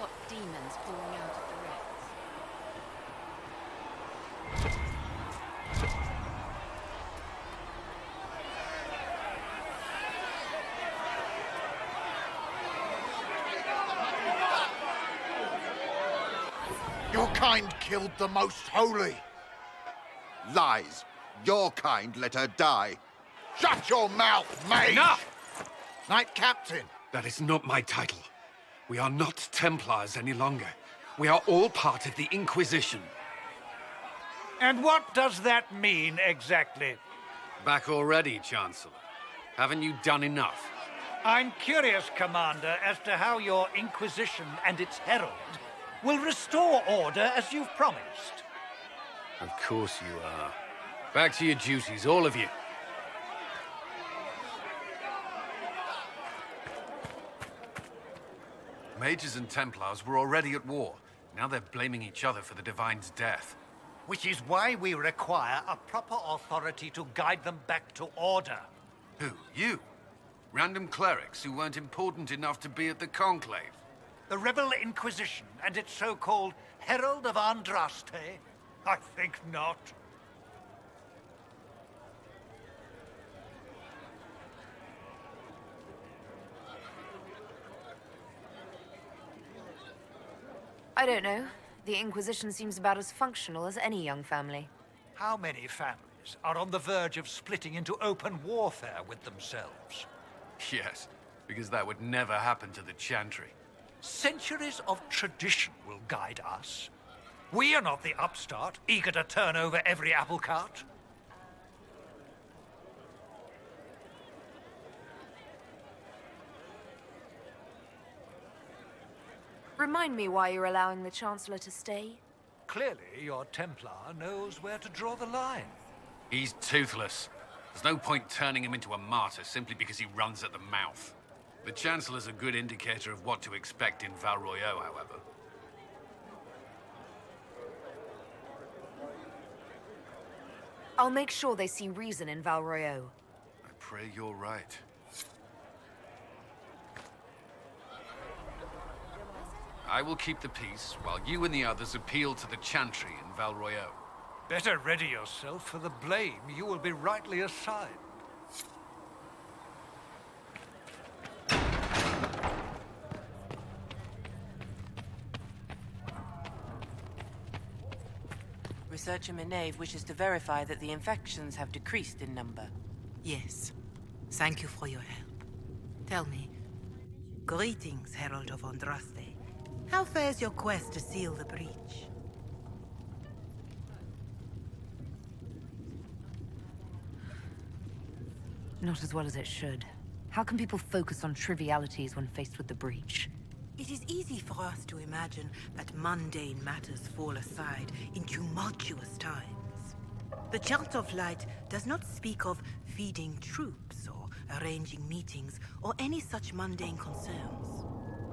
what demons pouring out of the wrecks. Your kind killed the most holy. Lies. Your kind let her die. Shut your mouth, mate! Enough! Knight Captain. That is not my title. We are not Templars any longer. We are all part of the Inquisition. And what does that mean, exactly? Back already, Chancellor. Haven't you done enough? I'm curious, Commander, as to how your Inquisition and its herald will restore order as you've promised. Of course you are. Back to your duties, all of you. Mages and Templars were already at war. Now they're blaming each other for the Divine's death. Which is why we require a proper authority to guide them back to order. Who? You? Random clerics who weren't important enough to be at the Conclave? The Rebel Inquisition and its so-called Herald of Andraste? I think not. I don't know. The Inquisition seems about as functional as any young family. How many families are on the verge of splitting into open warfare with themselves? Yes, because that would never happen to the Chantry. Centuries of tradition will guide us. We are not the upstart, eager to turn over every apple cart. Remind me why you're allowing the Chancellor to stay? Clearly, your Templar knows where to draw the line. He's toothless. There's no point turning him into a martyr simply because he runs at the mouth. The Chancellor's a good indicator of what to expect in Val Royeaux, however. I'll make sure they see reason in Val Royeaux. I pray you're right. I will keep the peace, while you and the others appeal to the Chantry in Val Royeaux. Better ready yourself for the blame you will be rightly assigned. Researcher Minave wishes to verify that the infections have decreased in number. Yes. Thank you for your help. Tell me, greetings, Herald of Andraste. How fares your quest to seal the breach? Not as well as it should. How can people focus on trivialities when faced with the breach? It is easy for us to imagine that mundane matters fall aside in tumultuous times. The Chant of Light does not speak of feeding troops or arranging meetings or any such mundane concerns.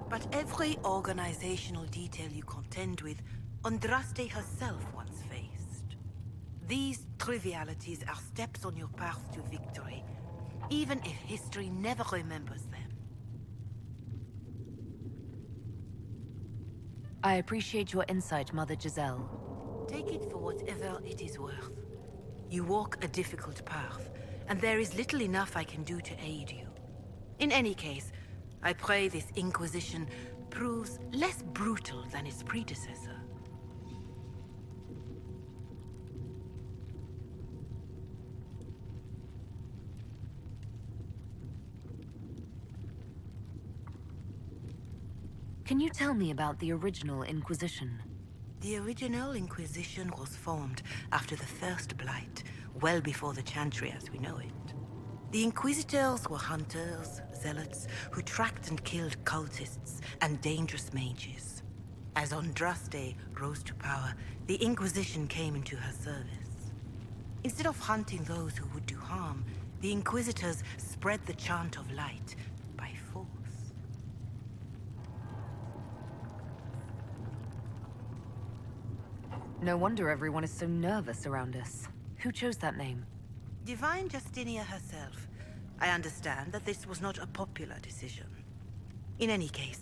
But every organizational detail you contend with, Andraste herself once faced. These trivialities are steps on your path to victory, even if history never remembers them. I appreciate your insight, Mother Giselle. Take it for whatever it is worth. You walk a difficult path, and there is little enough I can do to aid you. In any case, I pray this Inquisition proves less brutal than its predecessor. Can you tell me about the original Inquisition? The original Inquisition was formed after the First Blight, well before the Chantry as we know it. The Inquisitors were hunters, zealots, who tracked and killed cultists and dangerous mages. As Andraste rose to power, the Inquisition came into her service. Instead of hunting those who would do harm, the Inquisitors spread the Chant of Light by force. No wonder everyone is so nervous around us. Who chose that name? Divine Justinia herself. I understand that this was not a popular decision. In any case,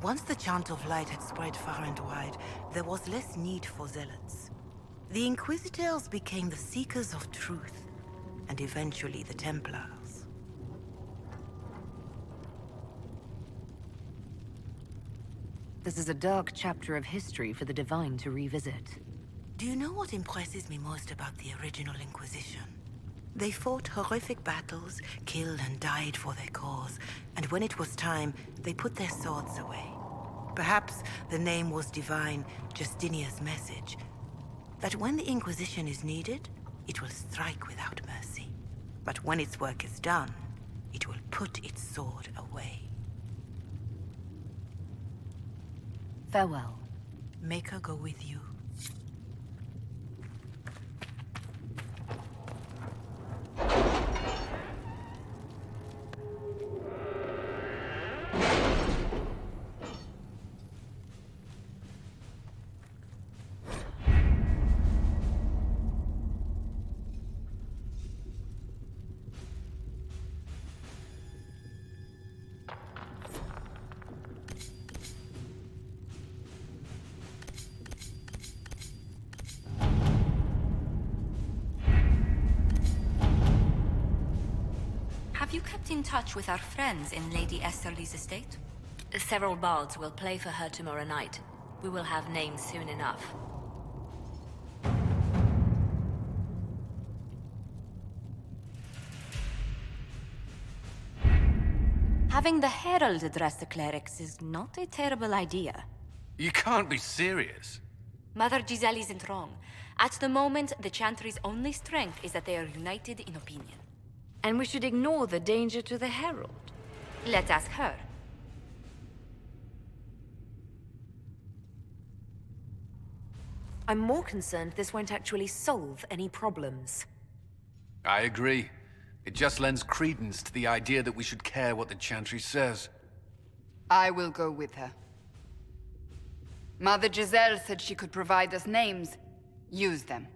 Once the chant of light had spread far and wide, there was less need for zealots. The Inquisitors became the seekers of truth, and eventually the Templars. This is a dark chapter of history for the Divine to revisit. Do you know what impresses me most about the original Inquisition? They fought horrific battles, killed and died for their cause, and when it was time, they put their swords away. Perhaps the name was divine, Justinia's message, that when the Inquisition is needed, it will strike without mercy. But when its work is done, it will put its sword away. Farewell. Make her go with you. Have you kept in touch with our friends in Lady Esterly's estate? Several bards will play for her tomorrow night. We will have names soon enough. Having the Herald address the clerics is not a terrible idea. You can't be serious. Mother Giselle isn't wrong. At the moment, the Chantry's only strength is that they are united in opinion. And we should ignore the danger to the Herald. Let's ask her. I'm more concerned this won't actually solve any problems. I agree. It just lends credence to the idea that we should care what the Chantry says. I will go with her. Mother Giselle said she could provide us names. Use them.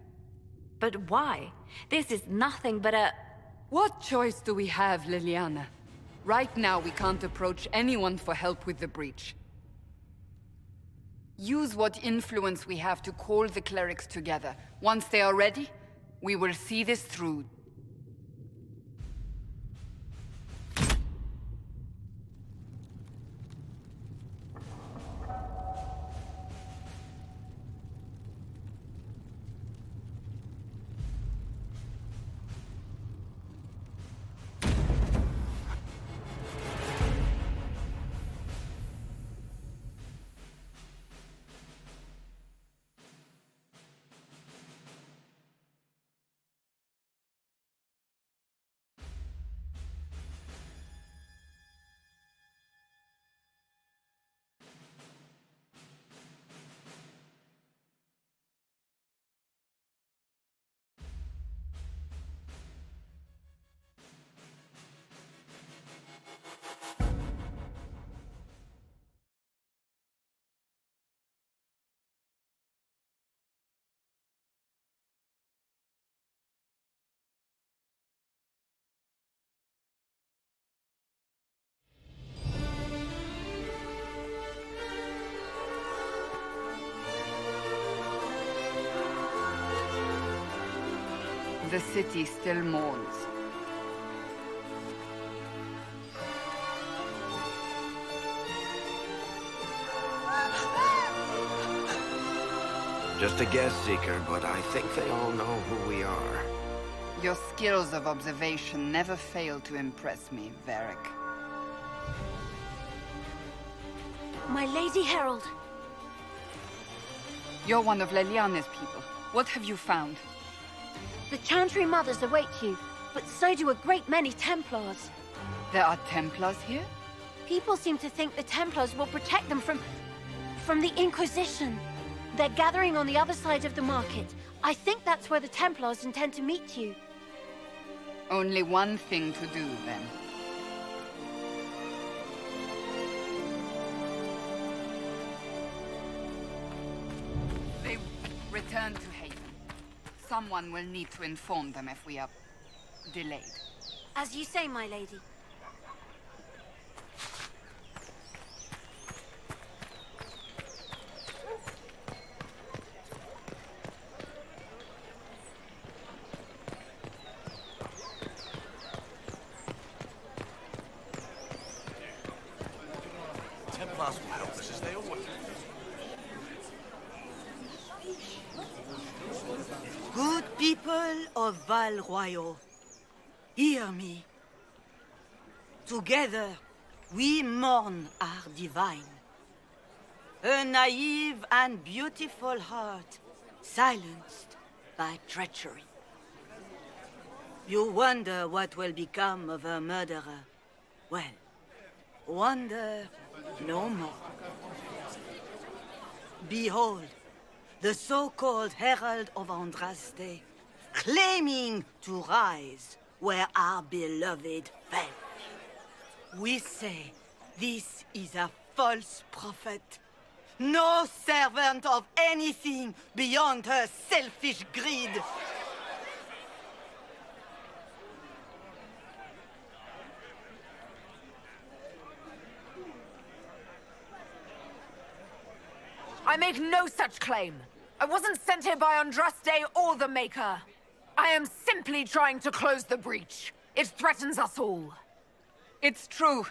But why? This is nothing but a... What choice do we have, Liliana? Right now, we can't approach anyone for help with the breach. Use what influence we have to call the clerics together. Once they are ready, we will see this through. The city still mourns. Just a guest seeker, but I think they all know who we are. Your skills of observation never fail to impress me, Varric. My Lady Herald. You're one of Leliana's people. What have you found? The Chantry Mothers await you, but so do a great many Templars. There are Templars here? People seem to think the Templars will protect them from the Inquisition. They're gathering on the other side of the market. I think that's where the Templars intend to meet you. Only one thing to do, then. They return to Haven. Someone will need to inform them if we are delayed. As you say, my lady. People of Val Royal, hear me. Together, we mourn our divine. A naive and beautiful heart, silenced by treachery. You wonder what will become of a murderer. Well, wonder no more. Behold, the so-called Herald of Andraste, claiming to rise where our beloved fell. We say this is a false prophet. No servant of anything beyond her selfish greed. I make no such claim. I wasn't sent here by Andraste or the Maker. I am simply trying to close the breach. It threatens us all. It's true.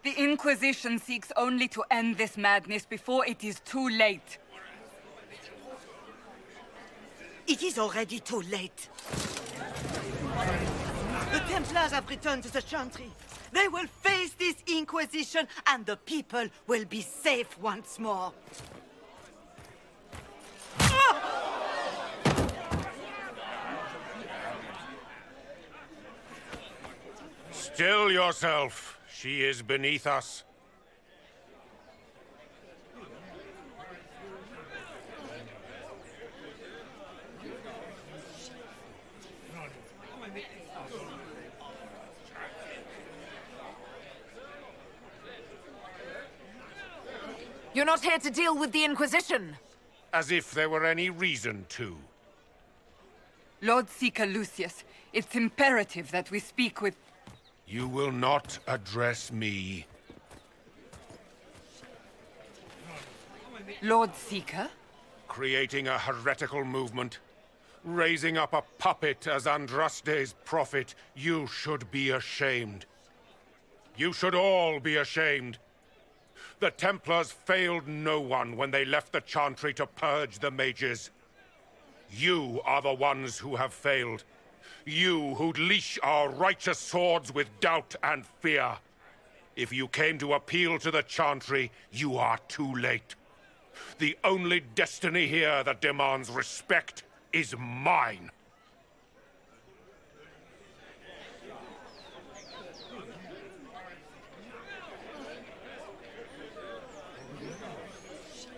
The Inquisition seeks only to end this madness before it is too late. It is already too late. The Templars have returned to the Chantry. They will face this Inquisition, and the people will be safe once more. Still yourself. She is beneath us. You're not here to deal with the Inquisition. As if there were any reason to. Lord Seeker Lucius, it's imperative that we speak with... You will not address me. Lord Seeker? Creating a heretical movement. Raising up a puppet as Andraste's prophet. You should be ashamed. You should all be ashamed. The Templars failed no one when they left the Chantry to purge the mages. You are the ones who have failed. You who'd leash our righteous swords with doubt and fear. If you came to appeal to the Chantry, you are too late. The only destiny here that demands respect is mine.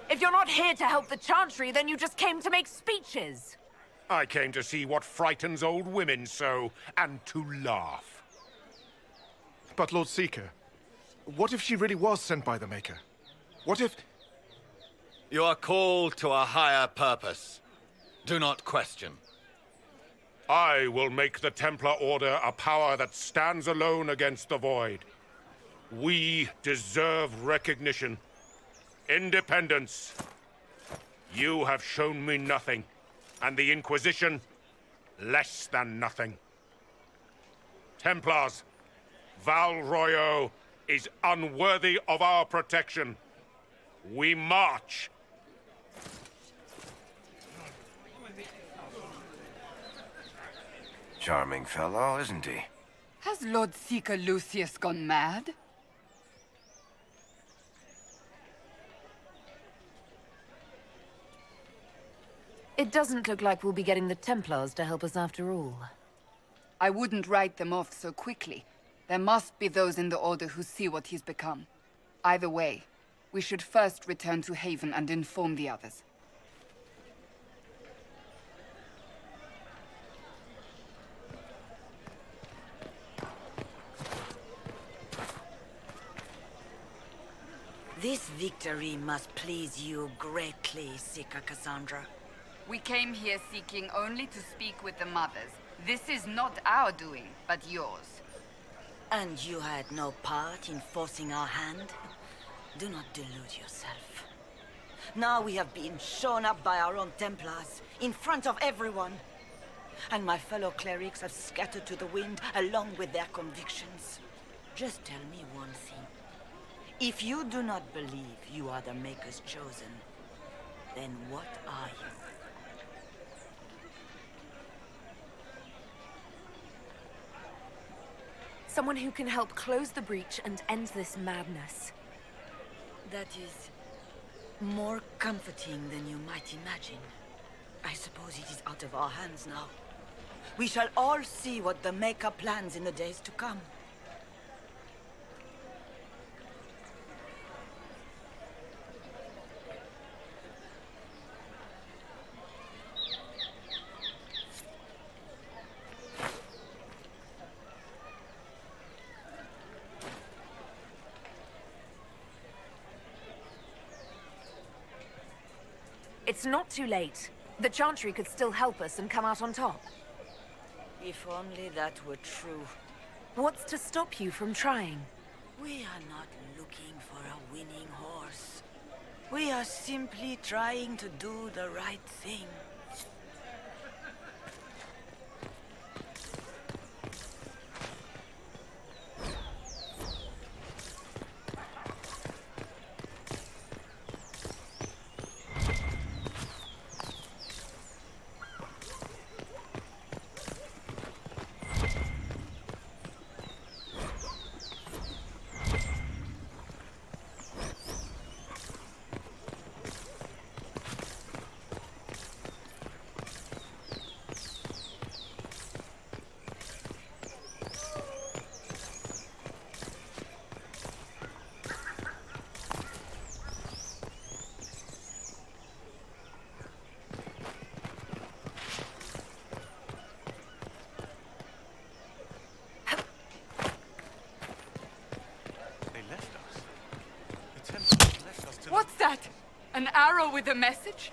If you're not here to help the Chantry, then you just came to make speeches. I came to see what frightens old women so, and to laugh. But Lord Seeker, what if she really was sent by the Maker? What if... You are called to a higher purpose. Do not question. I will make the Templar Order a power that stands alone against the Void. We deserve recognition. Independence. You have shown me nothing, and the Inquisition, less than nothing. Templars, Val Royal is unworthy of our protection. We march. Charming fellow, isn't he? Has Lord Seeker Lucius gone mad? It doesn't look like we'll be getting the Templars to help us after all. I wouldn't write them off so quickly. There must be those in the Order who see what he's become. Either way, we should first return to Haven and inform the others. This victory must please you greatly, Seeker Cassandra. We came here seeking only to speak with the mothers. This is not our doing, but yours. And you had no part in forcing our hand? Do not delude yourself. Now we have been shown up by our own Templars, in front of everyone. And my fellow clerics have scattered to the wind along with their convictions. Just tell me one thing. If you do not believe you are the Maker's chosen, then what are you? Someone who can help close the breach and end this madness. That is more comforting than you might imagine. I suppose it is out of our hands now. We shall all see what the Maker plans in the days to come. It's not too late. The Chantry could still help us and come out on top. If only that were true. What's to stop you from trying? We are not looking for a winning horse. We are simply trying to do the right thing. What's that? An arrow with a message?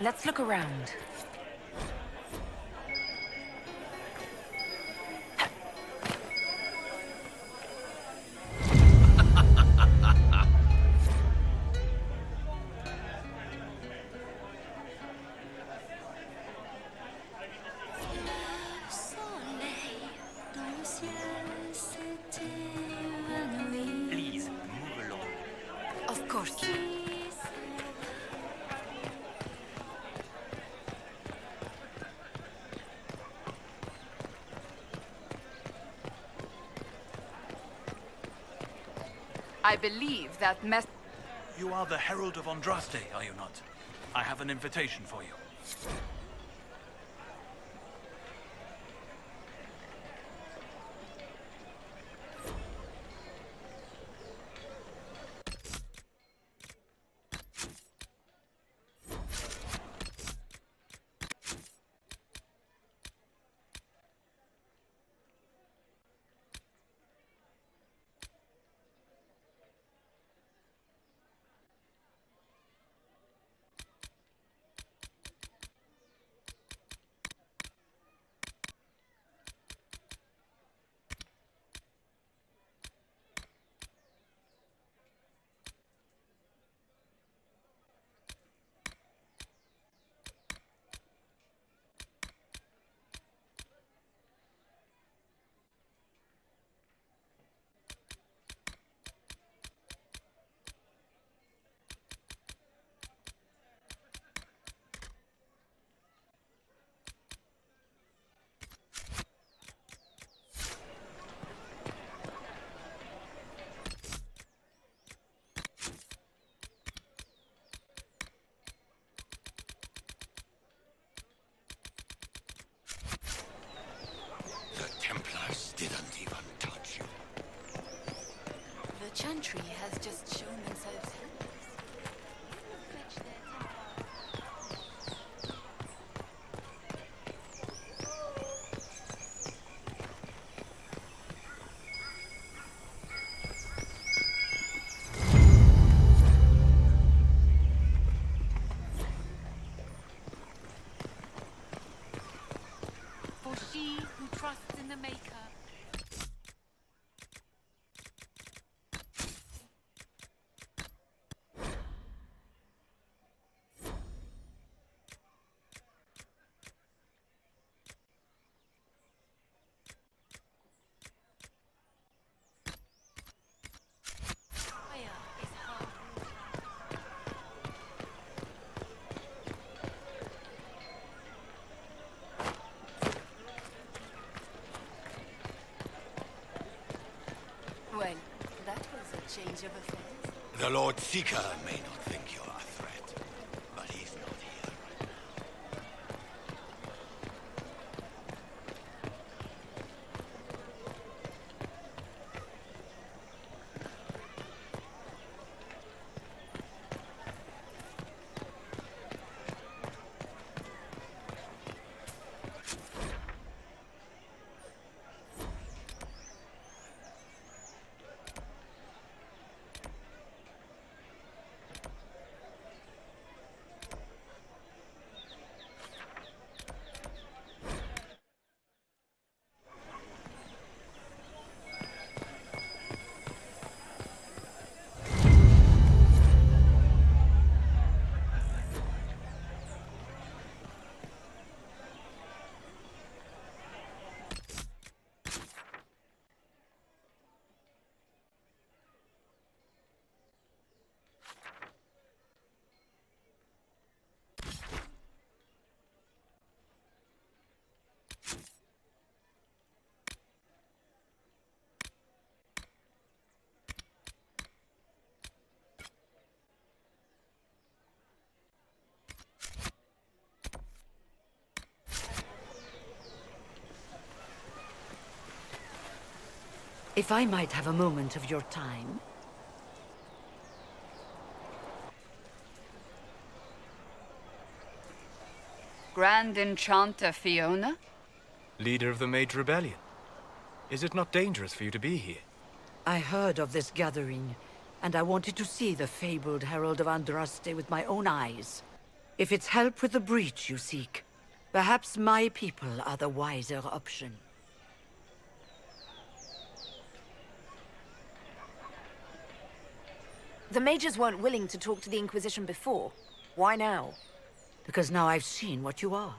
Let's look around. Please, move along. Of course. I believe that You are the Herald of Andraste, are you not? I have an invitation for you. The Chantry has just shown themselves helpless. change of affairs. The Lord Seeker may not think you're a threat, but he's not here right now. If I might have a moment of your time. Grand Enchanter Fiona? Leader of the Mage Rebellion. Is it not dangerous for you to be here? I heard of this gathering, and I wanted to see the fabled Herald of Andraste with my own eyes. If it's help with the breach you seek, perhaps my people are the wiser option. The mages weren't willing to talk to the Inquisition before. Why now? Because now I've seen what you are.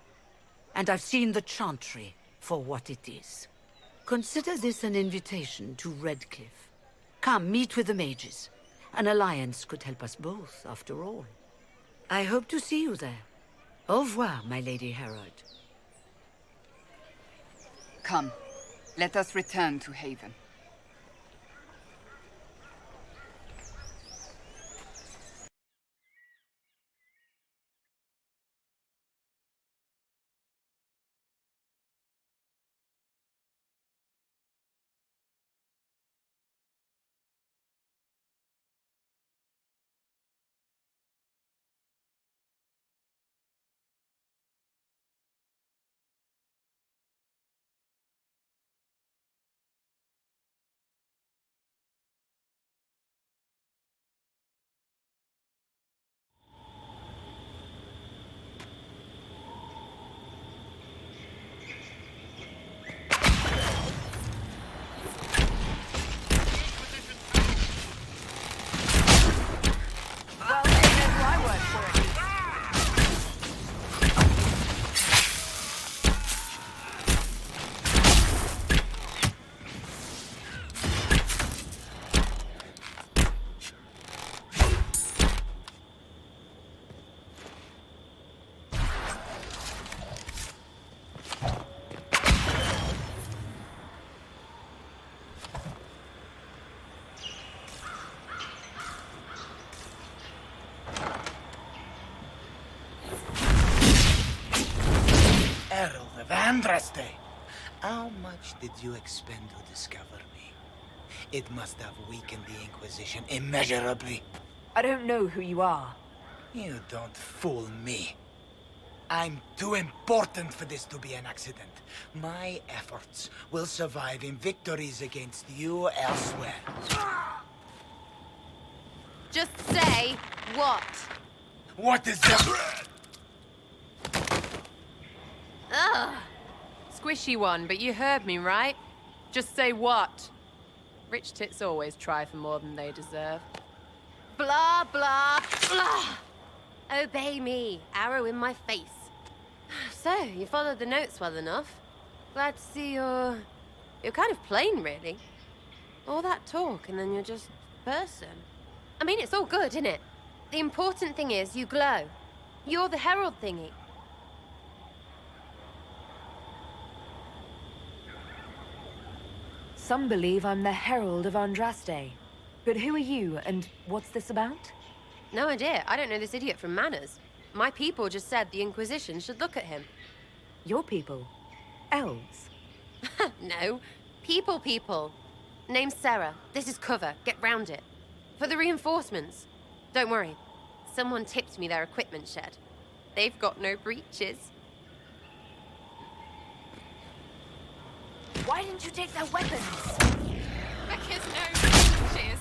And I've seen the Chantry for what it is. Consider this an invitation to Redcliffe. Come, meet with the mages. An alliance could help us both, after all. I hope to see you there. Au revoir, my Lady Herald. Come, let us return to Haven. Herald of Andraste! How much did you expend to discover me? It must have weakened the Inquisition immeasurably. I don't know who you are. You don't fool me. I'm too important for this to be an accident. My efforts will survive in victories against you elsewhere. Just say what? What is that? Ugh. Squishy one, but you heard me, right? Just say what? Rich tits always try for more than they deserve. Blah, blah, blah. Obey me. Arrow in my face. So, you followed the notes well enough. Glad to see you're kind of plain, really. All that talk, and then you're just person. I mean, it's all good, isn't it? The important thing is you glow. You're the herald thingy. Some believe I'm the Herald of Andraste. But who are you, and what's this about? No idea. I don't know this idiot from Manners. My people just said the Inquisition should look at him. Your people? Elves? No. People. Name's Sarah. This is cover. Get round it. For the reinforcements. Don't worry. Someone tipped me their equipment shed. They've got no breaches. Why didn't you take their weapons? Because no breaches.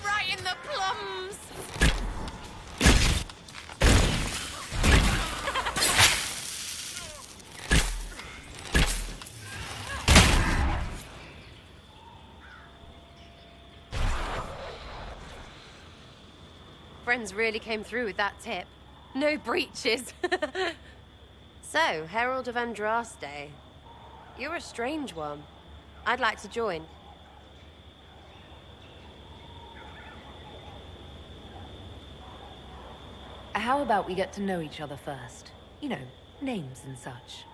Right in the plums. Friends really came through with that tip. No breaches. So, Herald of Andraste. You're a strange one. I'd like to join. How about we get to know each other first? You know, names and such.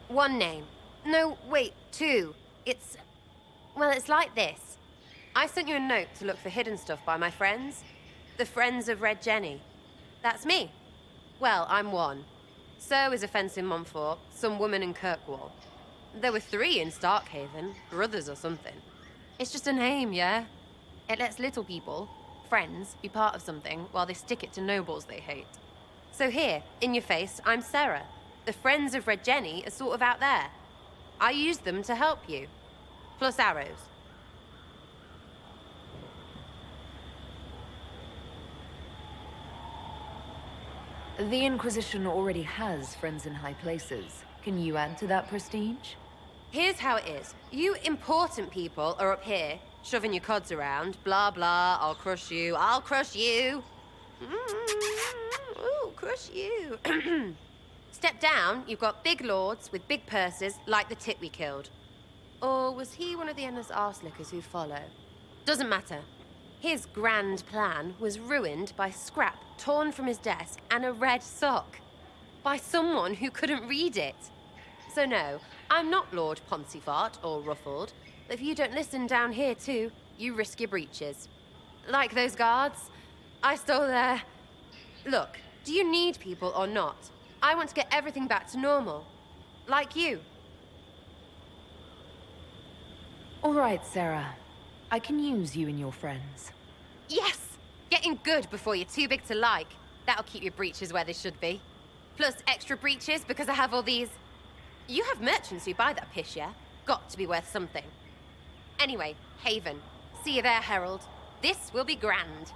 One name. No, wait, two. Well, it's like this. I sent you a note to look for hidden stuff by my friends. The Friends of Red Jenny. That's me. Well, I'm one. So is a fence in Montfort, some woman in Kirkwall. There were 3 in Starkhaven, brothers or something. It's just a name, yeah? It lets little people, friends, be part of something while they stick it to nobles they hate. So here, in your face, I'm Sarah. The Friends of Red Jenny are sort of out there. I used them to help you. Plus arrows. The Inquisition already has friends in high places. Can you add to that prestige? Here's how it is. You important people are up here, shoving your cods around. Blah, blah, I'll crush you. Ooh, crush you. Step down, you've got big lords with big purses, like the tit we killed. Or was he one of the endless arse-lickers who follow? Doesn't matter. His grand plan was ruined by scrap torn from his desk and a red sock. By someone who couldn't read it. So no, I'm not Lord Poncyfart or Ruffled. But if you don't listen down here too, you risk your breeches. Like those guards, I stole their... Look, do you need people or not? I want to get everything back to normal. Like you. All right, Sarah. I can use you and your friends. Yes! Getting good before you're too big to like. That'll keep your breeches where they should be. Plus extra breeches because I have all these... You have merchants who buy that piss, yeah? Got to be worth something. Anyway, Haven. See you there, Herald. This will be grand.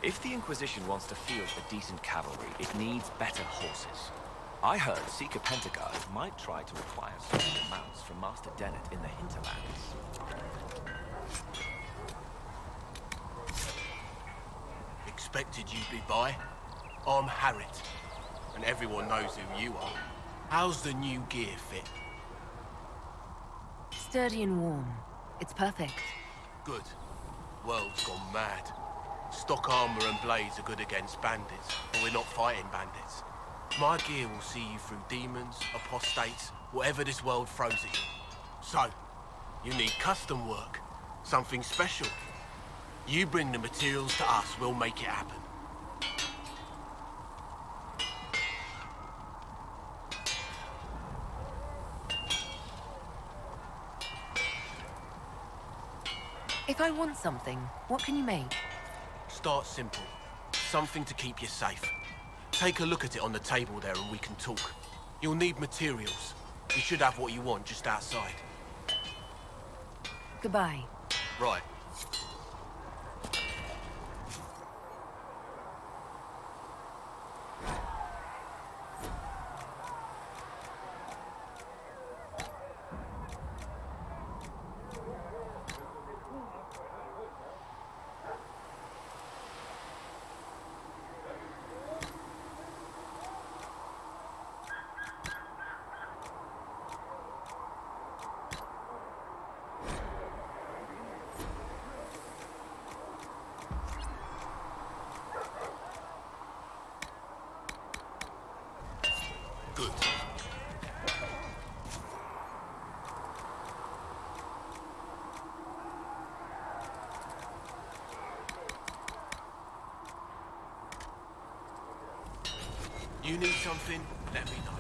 If the Inquisition wants to field a decent cavalry, it needs better horses. I heard Seeker Pentagard might try to acquire some mounts from Master Dennett in the hinterlands. Expected you'd be by. I'm Harriet, and everyone knows who you are. How's the new gear fit? Sturdy and warm. It's perfect. Good. World's gone mad. Stock armor and blades are good against bandits, but we're not fighting bandits. My gear will see you through demons, apostates, whatever this world throws at you. So, you need custom work, something special. You bring the materials to us, we'll make it happen. If I want something, what can you make? Start simple. Something to keep you safe. Take a look at it on the table there and we can talk. You'll need materials. You should have what you want just outside. Goodbye. Right. Good. You need something? Let me know.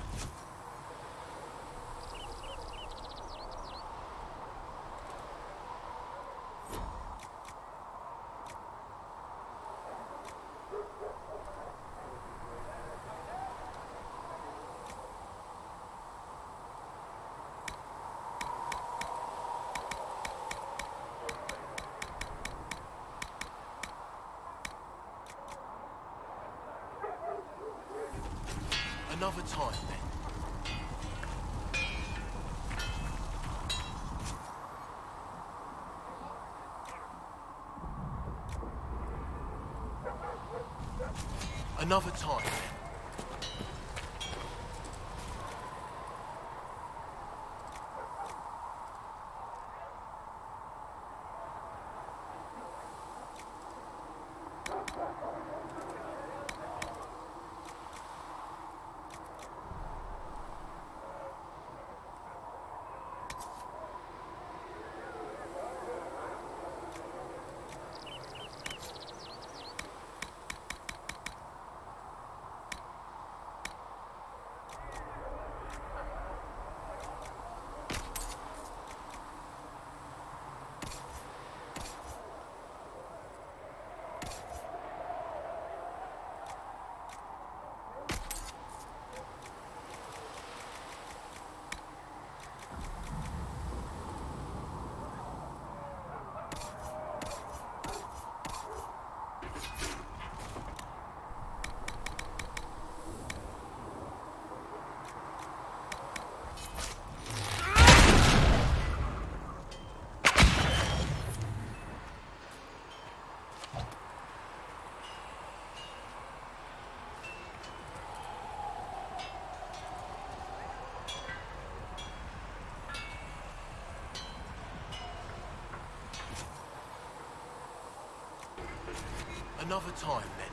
Another time, then. Another time, then. Another time, then.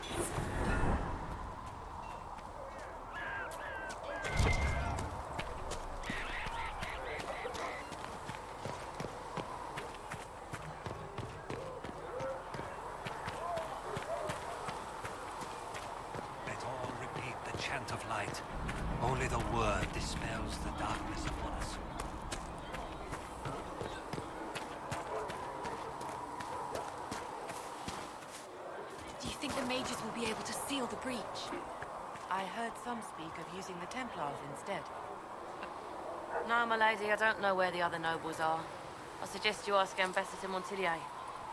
Let all repeat the chant of light. Only the word dispels the darkness upon us. Do you think the mages will be able to seal the breach? I heard some speak of using the Templars instead. No, my lady, I don't know where the other nobles are. I suggest you ask Ambassador Montillier.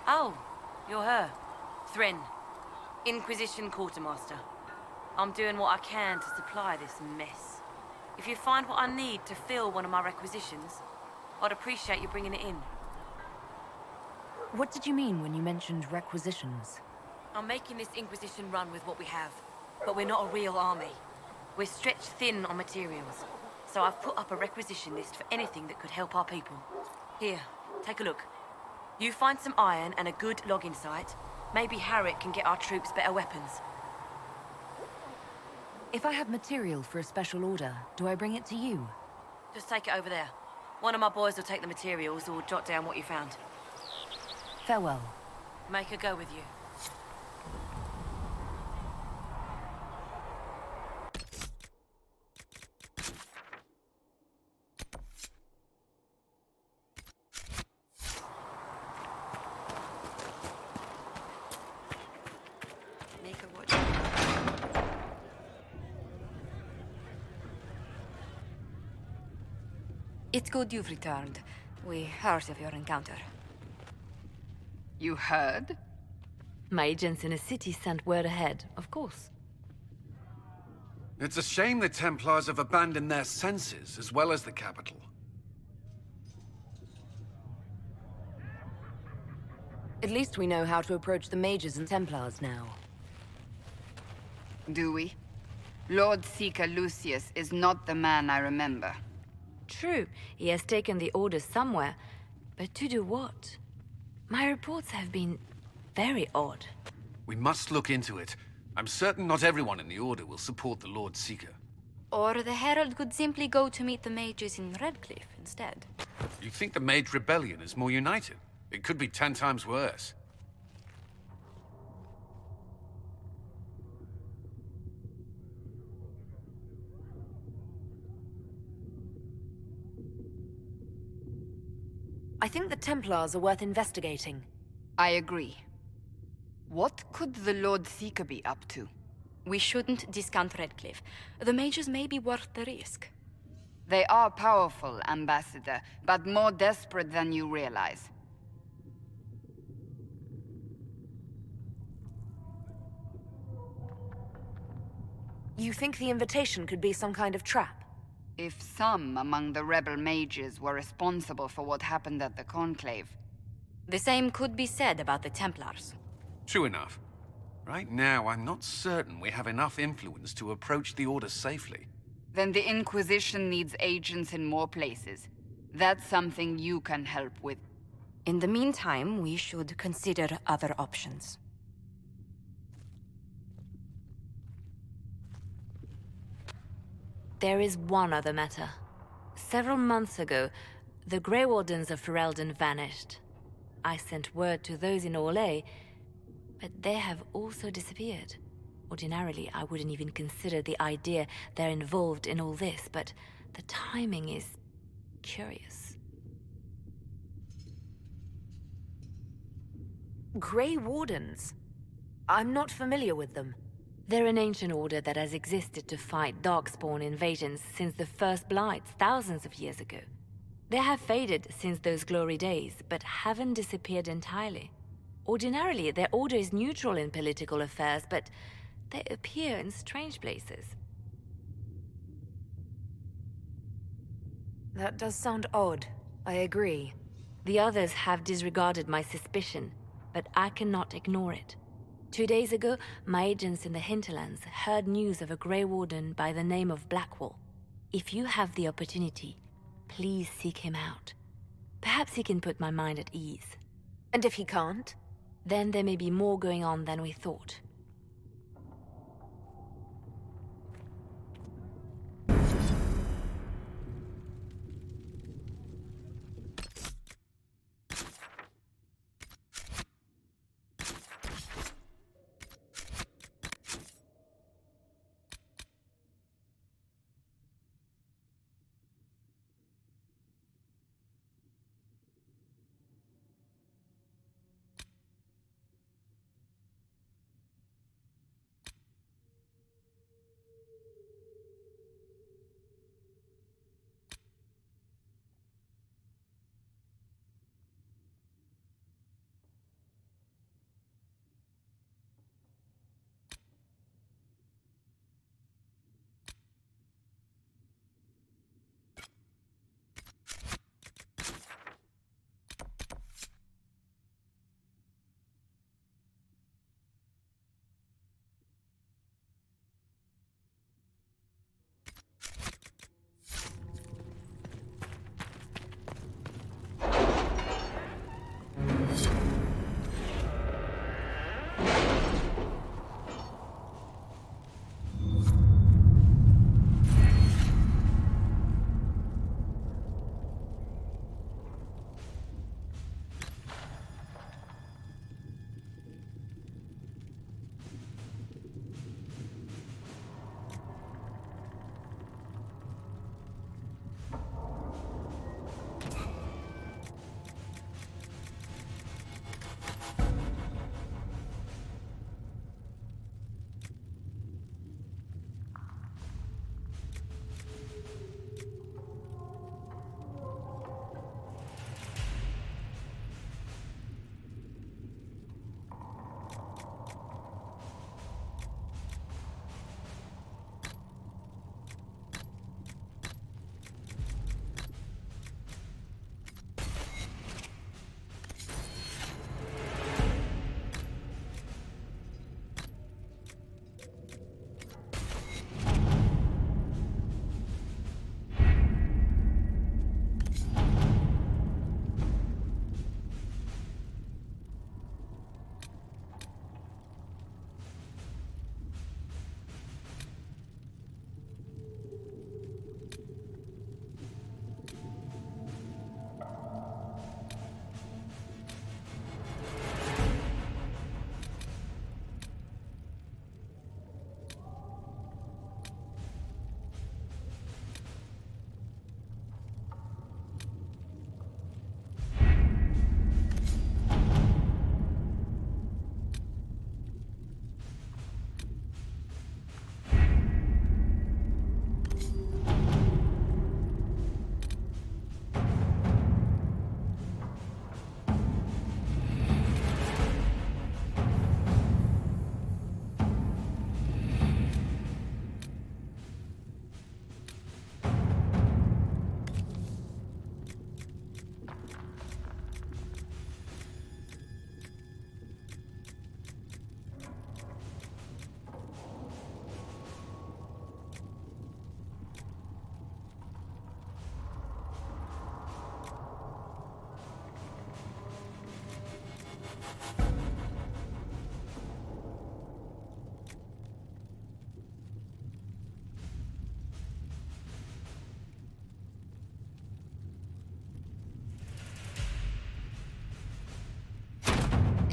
Oh, you're her. Thrin. Inquisition Quartermaster. I'm doing what I can to supply this mess. If you find what I need to fill one of my requisitions, I'd appreciate you bringing it in. What did you mean when you mentioned requisitions? I'm making this Inquisition run with what we have, but we're not a real army. We're stretched thin on materials, so I've put up a requisition list for anything that could help our people. Here, take a look. You find some iron and a good logging site, maybe Harriet can get our troops better weapons. If I have material for a special order, do I bring it to you? Just take it over there. One of my boys will take the materials or jot down what you found. Farewell. Make her go with you. Make her watch. It's good you've returned. We heard of your encounter. You heard? My agents in a city sent word ahead, of course. It's a shame the Templars have abandoned their senses, as well as the capital. At least we know how to approach the mages and Templars now. Do we? Lord Seeker Lucius is not the man I remember. True, he has taken the orders somewhere, but to do what? My reports have been very odd. We must look into it. I'm certain not everyone in the Order will support the Lord Seeker. Or the Herald could simply go to meet the mages in Redcliffe instead. You think the Mage Rebellion is more united? It could be 10 times worse. I think the Templars are worth investigating. I agree. What could the Lord Seeker be up to? We shouldn't discount Redcliffe. The mages may be worth the risk. They are powerful, Ambassador, but more desperate than you realize. You think the invitation could be some kind of trap? If some among the rebel mages were responsible for what happened at the Conclave. The same could be said about the Templars. True enough. Right now, I'm not certain we have enough influence to approach the Order safely. Then the Inquisition needs agents in more places. That's something you can help with. In the meantime, we should consider other options. There is one other matter. Several months ago, the Grey Wardens of Ferelden vanished. I sent word to those in Orlais, but they have also disappeared. Ordinarily, I wouldn't even consider the idea they're involved in all this, but the timing is curious. Grey Wardens? I'm not familiar with them. They're an ancient order that has existed to fight Darkspawn invasions since the First Blights thousands of years ago. They have faded since those glory days, but haven't disappeared entirely. Ordinarily, their order is neutral in political affairs, but they appear in strange places. That does sound odd. I agree. The others have disregarded my suspicion, but I cannot ignore it. 2 days ago, my agents in the hinterlands heard news of a Grey Warden by the name of Blackwall. If you have the opportunity, please seek him out. Perhaps he can put my mind at ease. And if he can't? Then there may be more going on than we thought.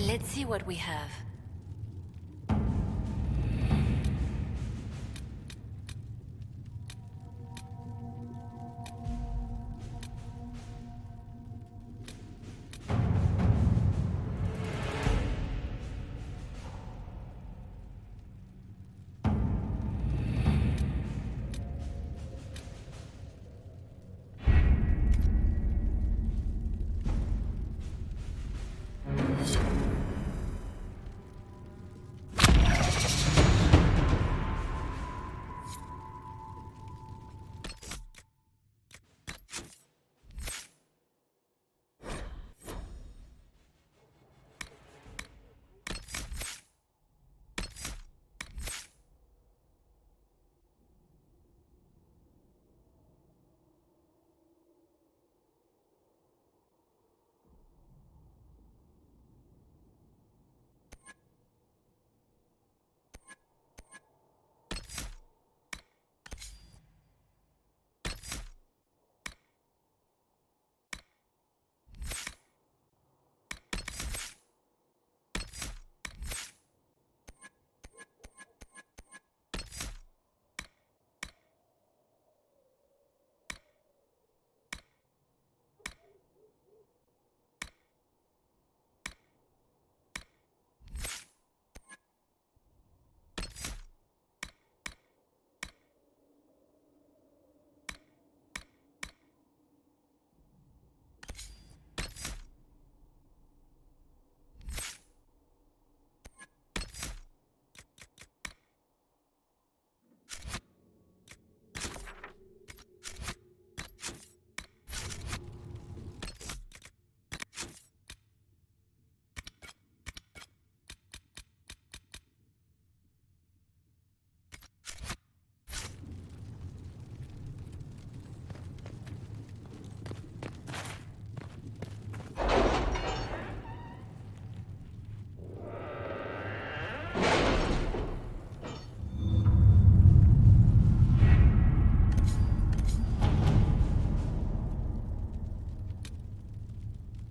Let's see what we have.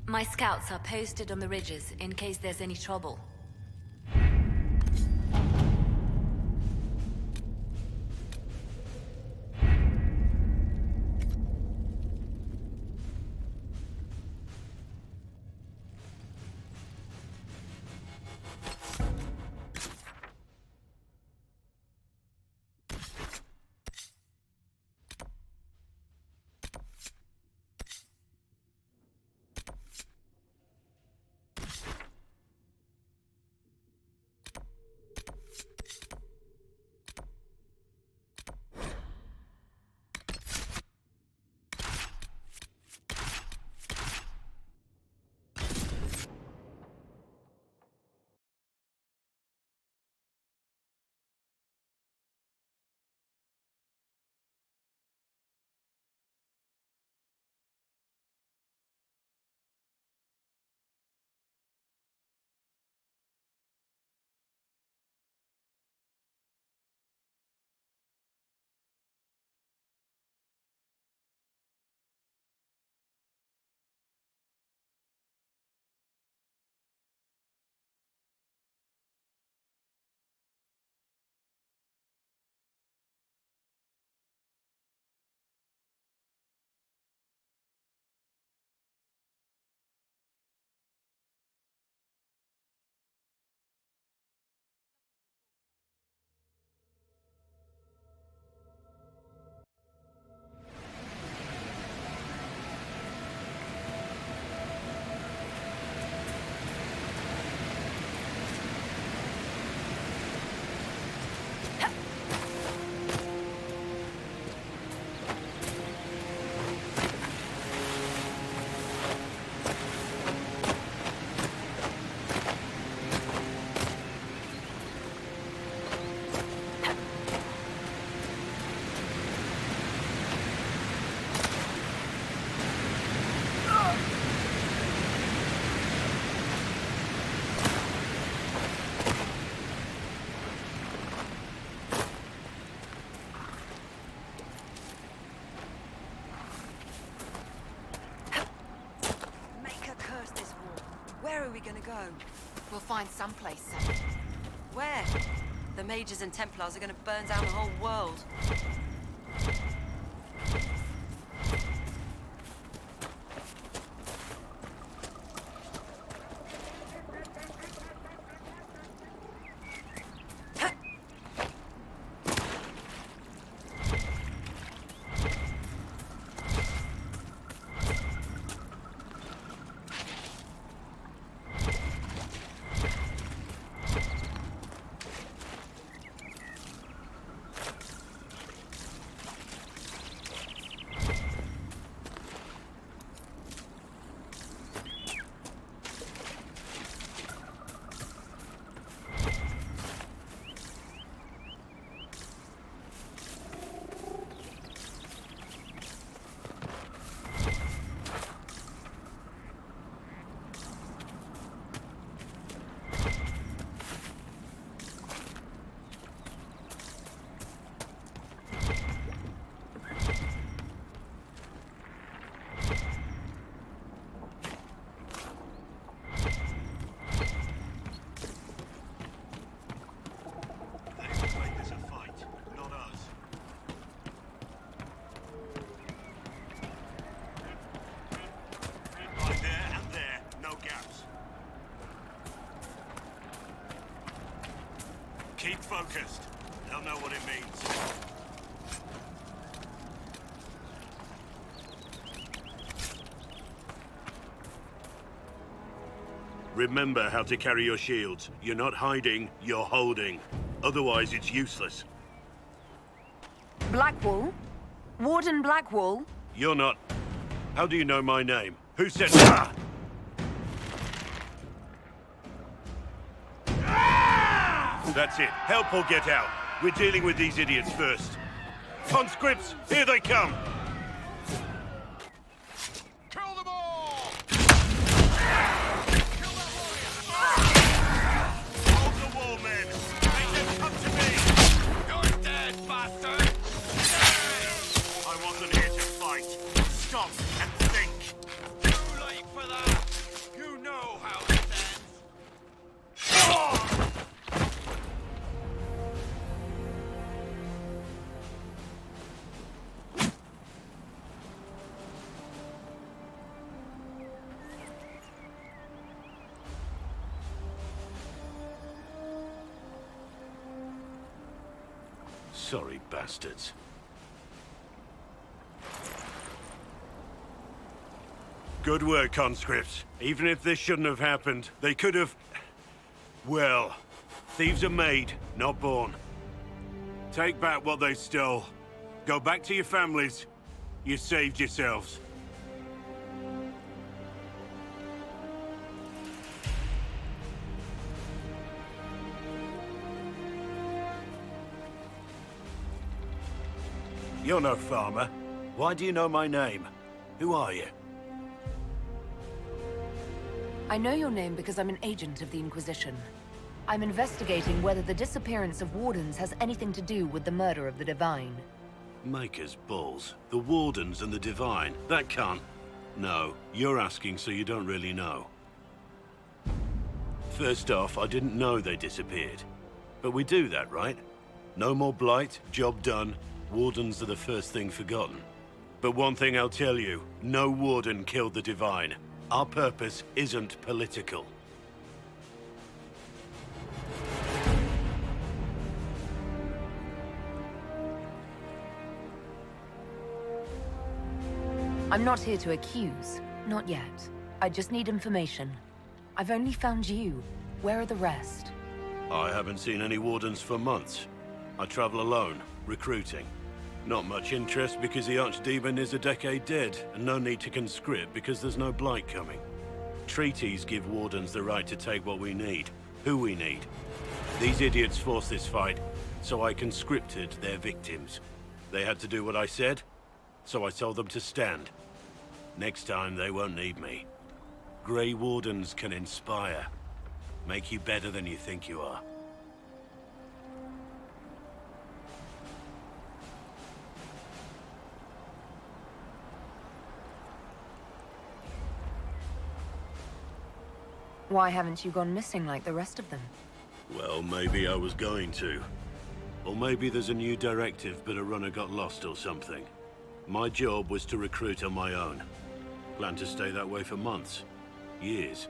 My scouts are posted on the ridges in case there's any trouble. Where are we gonna go? We'll find someplace safe. Where? The Mages and Templars are gonna burn down the whole world. Keep focused. They'll know what it means. Remember how to carry your shields. You're not hiding, you're holding. Otherwise, it's useless. Blackwall? Warden Blackwall? You're not... How do you know my name? Who said... Ah! That's it. Help or get out. We're dealing with these idiots first. Conscripts, here they come! Kill them all! Hold the wall, men! Make them come to me! You're dead, bastard! I wasn't here to fight. Stop and think. Too late for that! You know how it ends! Sorry, bastards. Good work, conscripts. Even if this shouldn't have happened, they could have... Well, thieves are made, not born. Take back what they stole. Go back to your families. You saved yourselves. You're no farmer. Why do you know my name? Who are you? I know your name because I'm an agent of the Inquisition. I'm investigating whether the disappearance of Wardens has anything to do with the murder of the Divine. Maker's balls. The Wardens and the Divine. That can't... No, you're asking so you don't really know. First off, I didn't know they disappeared. But we do that, right? No more blight, job done. Wardens are the first thing forgotten. But one thing I'll tell you, no Warden killed the Divine. Our purpose isn't political. I'm not here to accuse. Not yet. I just need information. I've only found you. Where are the rest? I haven't seen any Wardens for months. I travel alone, recruiting. Not much interest because the Archdemon is a decade dead, and no need to conscript because there's no blight coming. Treaties give Wardens the right to take what we need, who we need. These idiots forced this fight, so I conscripted their victims. They had to do what I said, so I told them to stand. Next time, they won't need me. Grey Wardens can inspire. Make you better than you think you are. Why haven't you gone missing like the rest of them? Well, maybe I was going to. Or maybe there's a new directive, but a runner got lost or something. My job was to recruit on my own. Plan to stay that way for months. Years.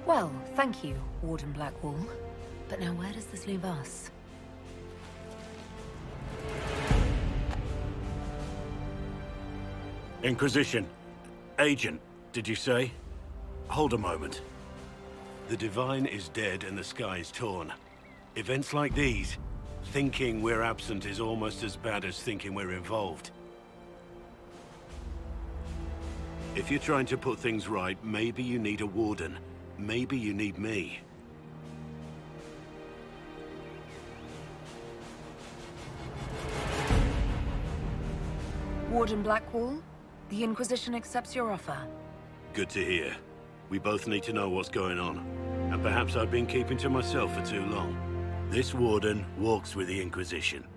Well, thank you, Warden Blackwall. But now where does this leave us? Inquisition. Agent, did you say? Hold a moment. The Divine is dead and the sky is torn. Events like these, thinking we're absent is almost as bad as thinking we're involved. If you're trying to put things right, maybe you need a warden. Maybe you need me. Warden Blackwall, the Inquisition accepts your offer. Good to hear. We both need to know what's going on. And perhaps I've been keeping to myself for too long. This warden walks with the Inquisition.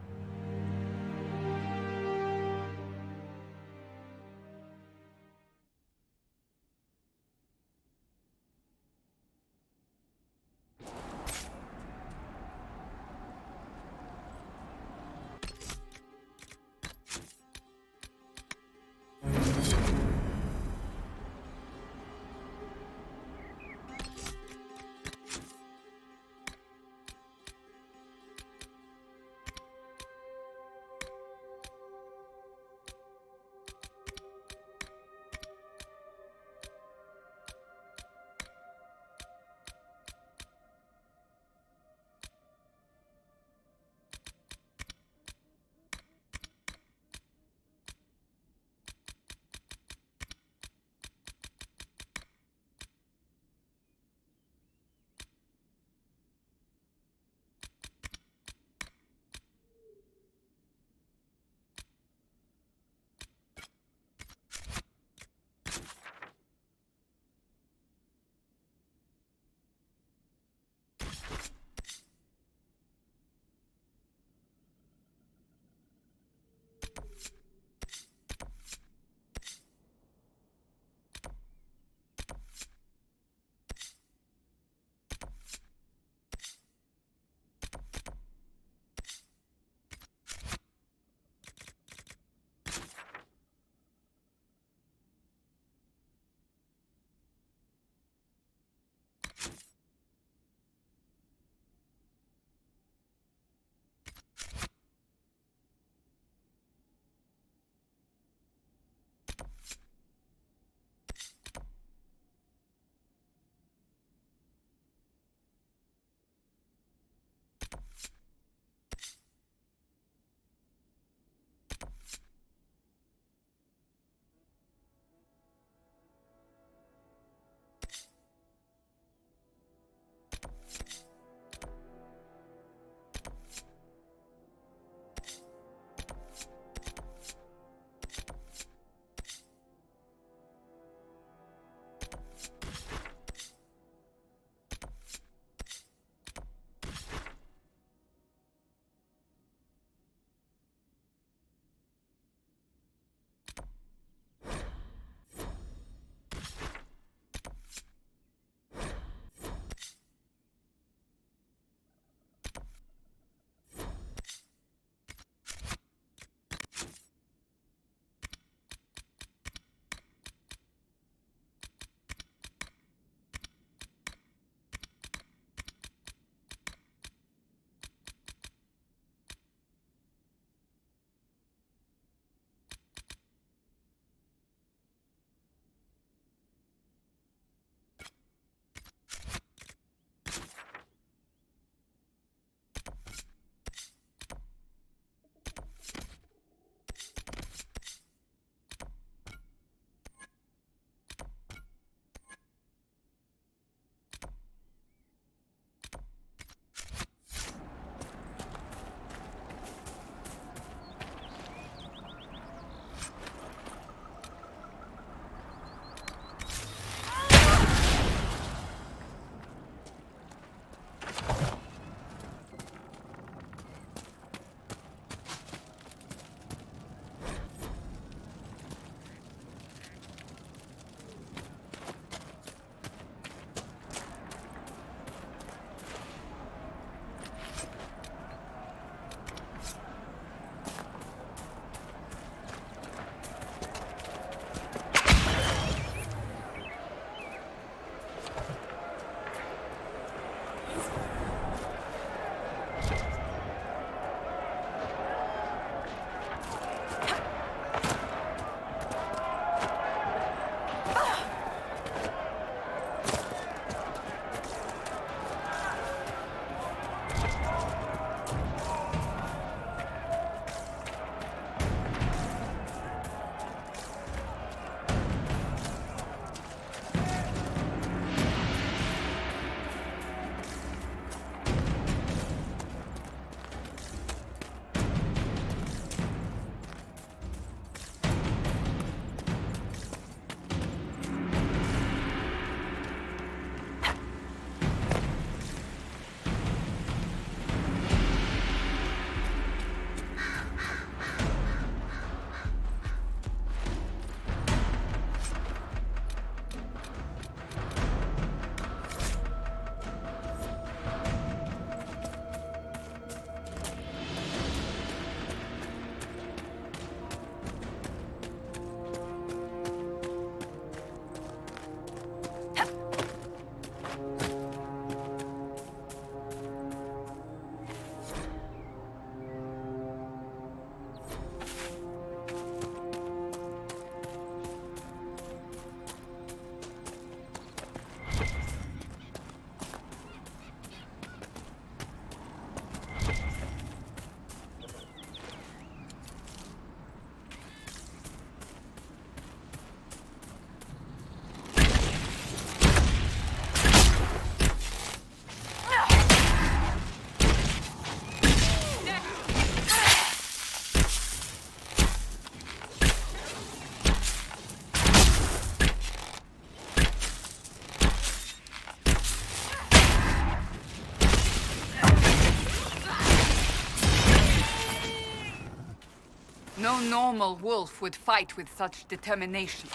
normal wolf would fight with such determination.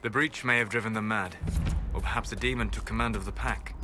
The breach may have driven them mad. Or perhaps a demon took command of the pack.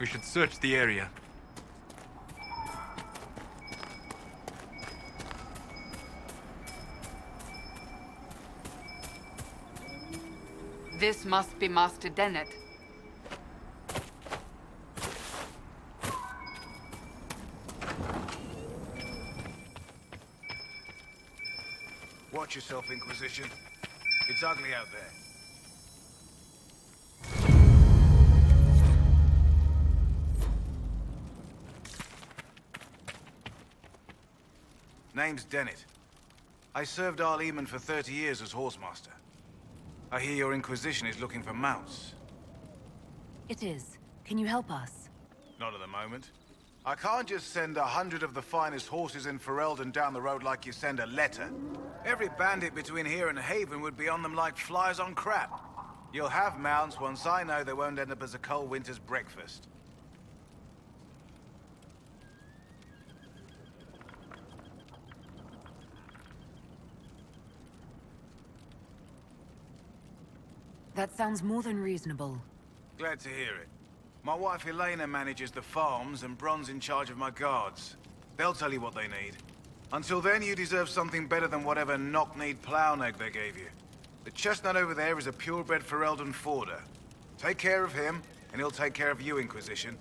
We should search the area. This must be Master Dennett. Watch yourself, Inquisition. It's ugly out there. Name's Dennett. I served Arleman for 30 years as horsemaster. I hear your Inquisition is looking for mounts. It is. Can you help us? Not at the moment. I can't just send 100 of the finest horses in Ferelden down the road like you send a letter. Every bandit between here and Haven would be on them like flies on crap. You'll have mounts once I know they won't end up as a cold winter's breakfast. That sounds more than reasonable. Glad to hear it. My wife Elena manages the farms and Bron's in charge of my guards. They'll tell you what they need. Until then, you deserve something better than whatever knock-kneed plow-neck they gave you. The chestnut over there is a purebred Ferelden forder. Take care of him, and he'll take care of you, Inquisition.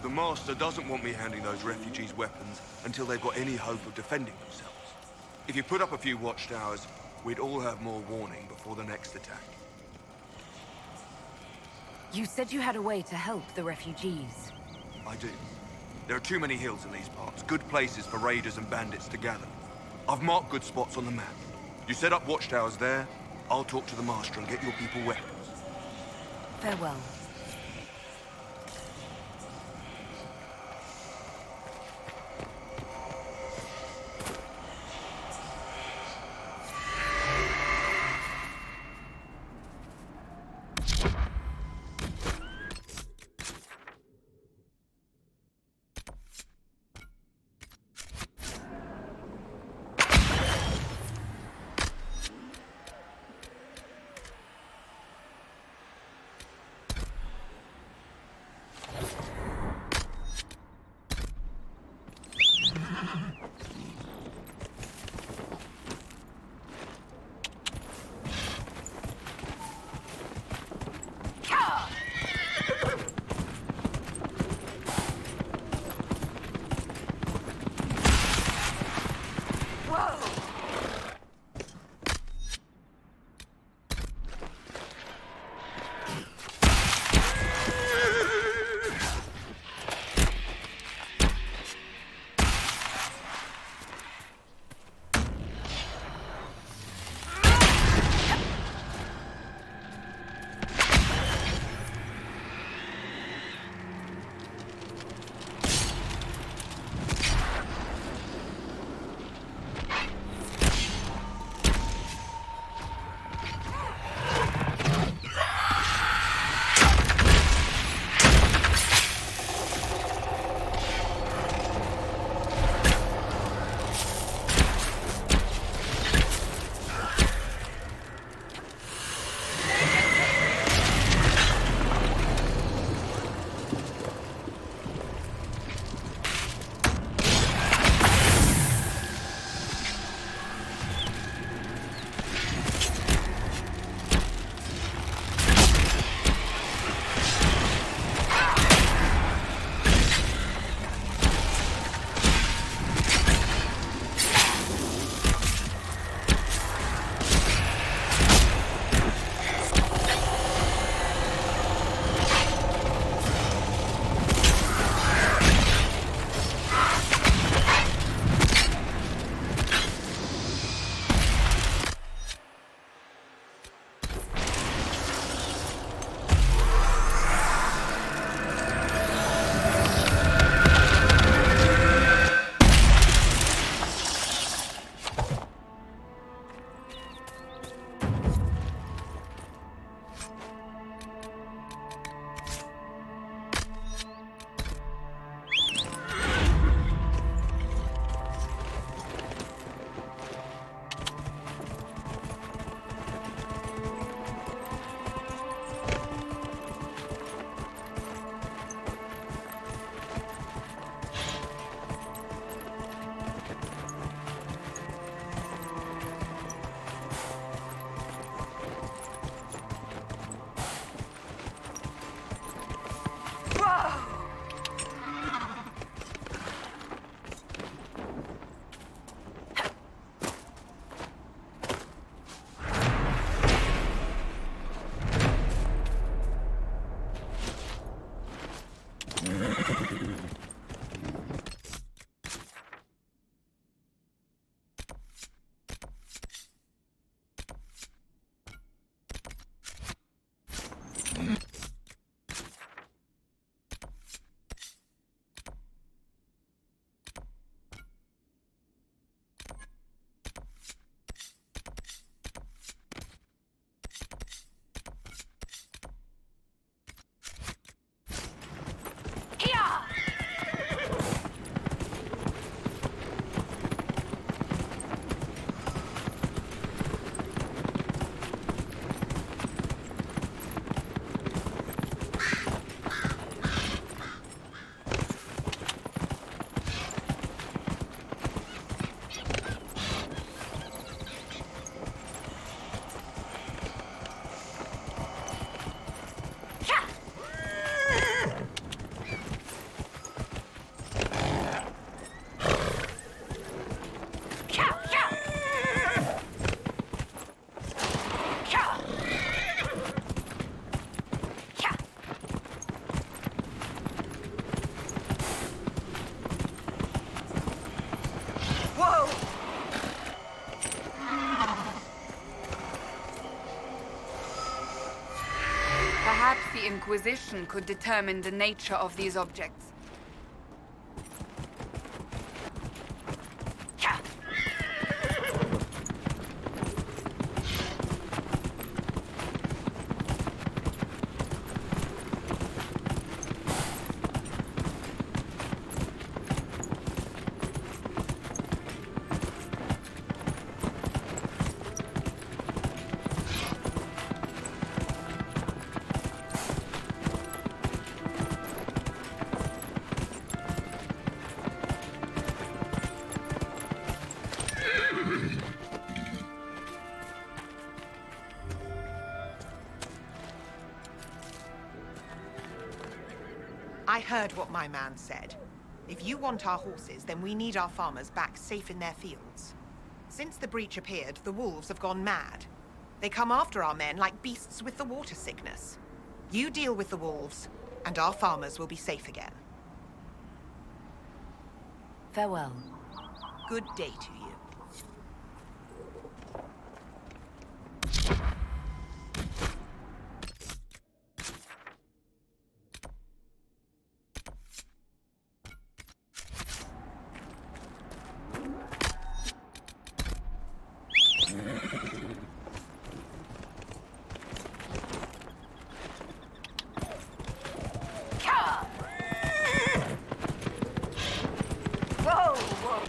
The Master doesn't want me handing those refugees weapons until they've got any hope of defending themselves. If you put up a few watchtowers, we'd all have more warning before the next attack. You said you had a way to help the refugees. I do. There are too many hills in these parts, good places for raiders and bandits to gather. I've marked good spots on the map. You set up watchtowers there, I'll talk to the Master and get your people weapons. Farewell. Perhaps the Inquisition could determine the nature of these objects. I heard what my man said. If you want our horses, then we need our farmers back safe in their fields. Since the breach appeared, the wolves have gone mad. They come after our men like beasts with the water sickness. You deal with the wolves, and our farmers will be safe again. Farewell. Good day to you. Whoa, whoa.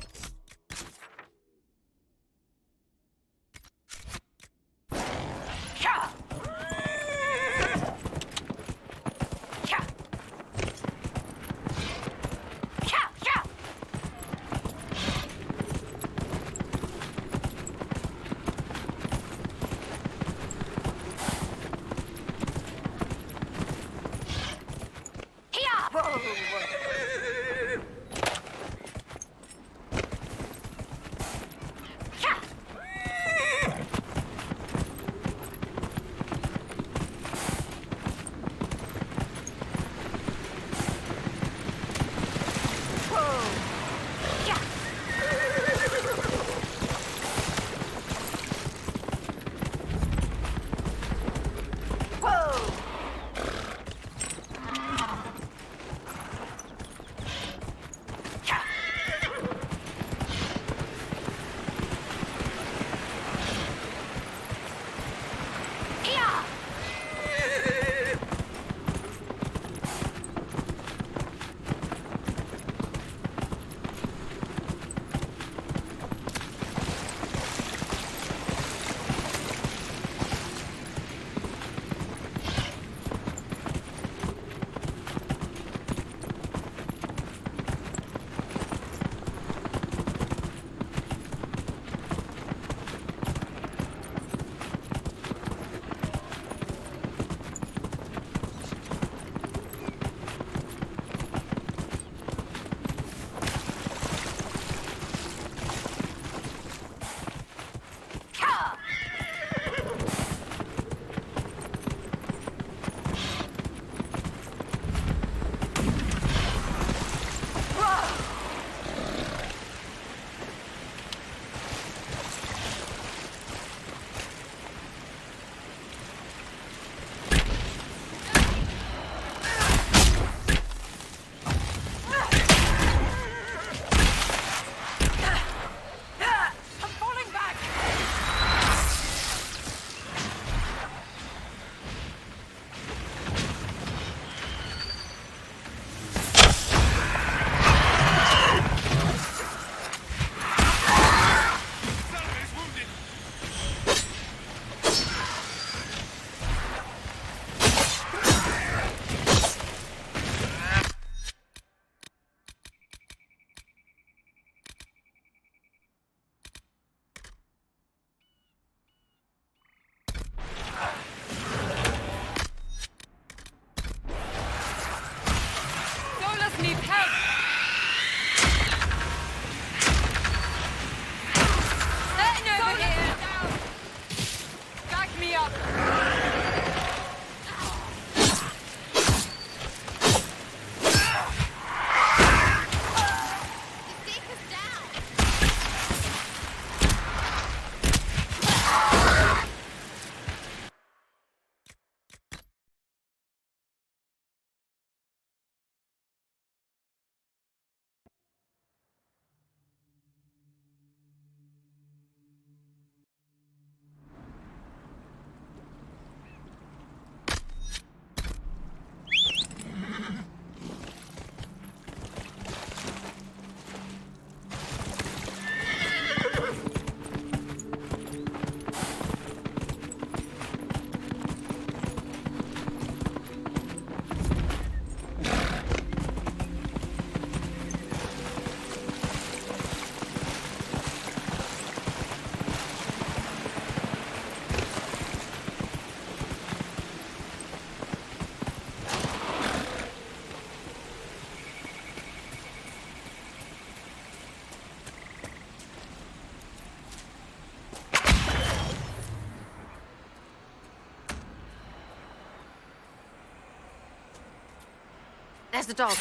There's the dog.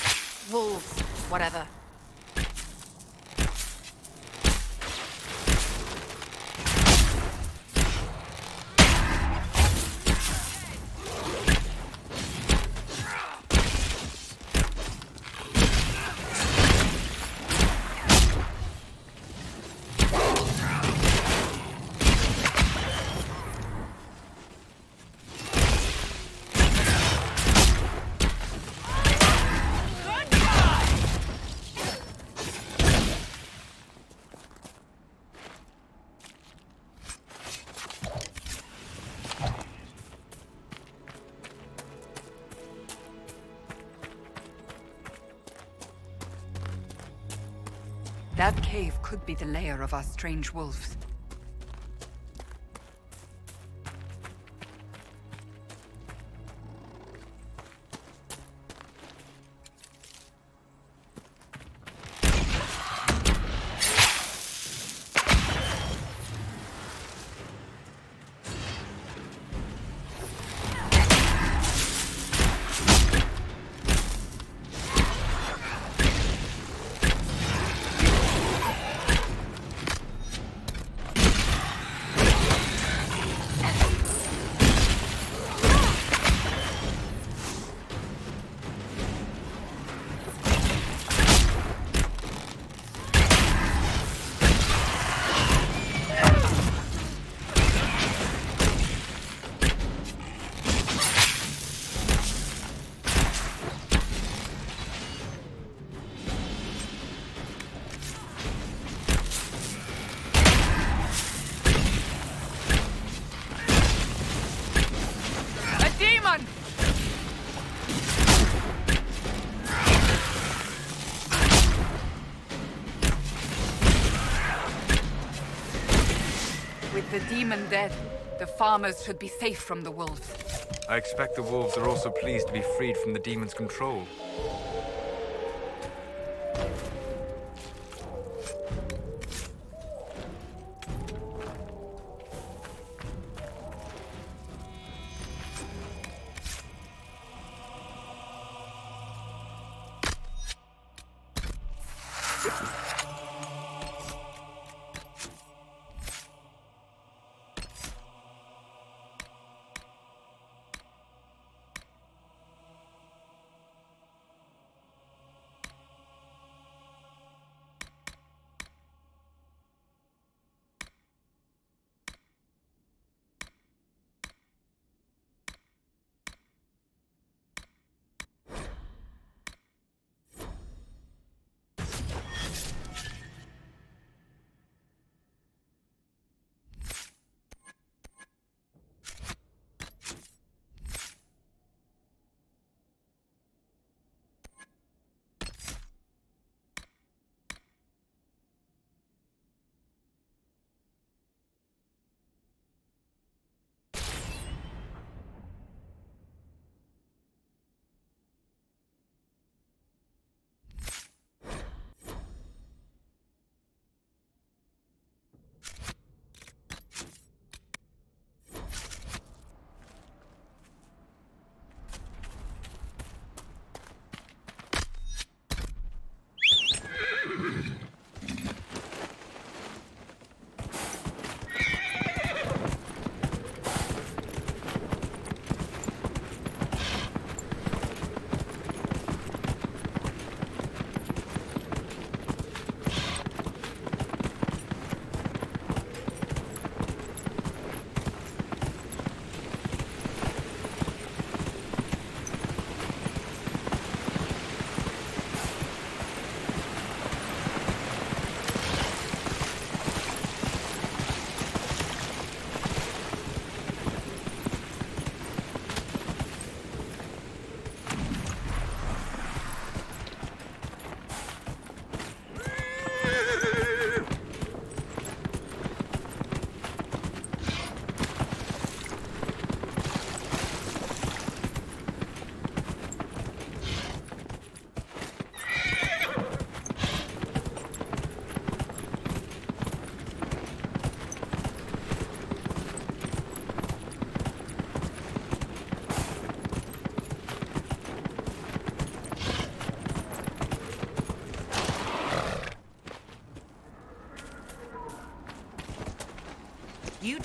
Wolves. Whatever. That cave could be the lair of our strange wolves. With the demon dead, the farmers should be safe from the wolves. I expect the wolves are also pleased to be freed from the demon's control.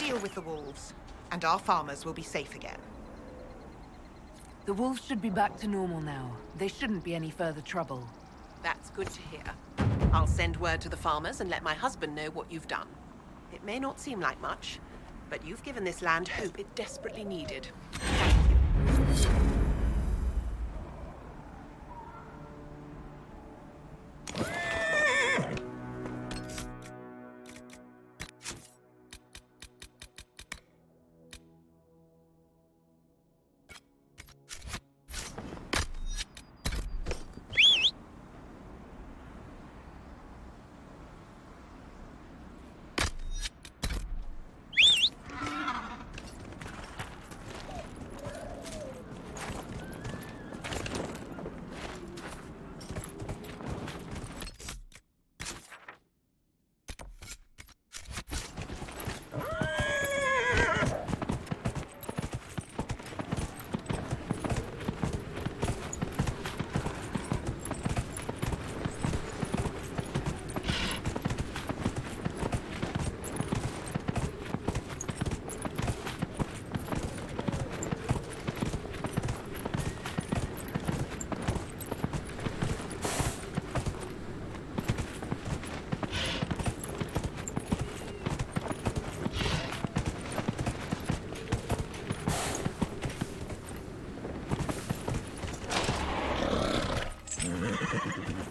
deal with the wolves, and our farmers will be safe again. The wolves should be back to normal now. They shouldn't be any further trouble. That's good to hear. I'll send word to the farmers and let my husband know what you've done. It may not seem like much, but you've given this land hope it desperately needed. Thank you.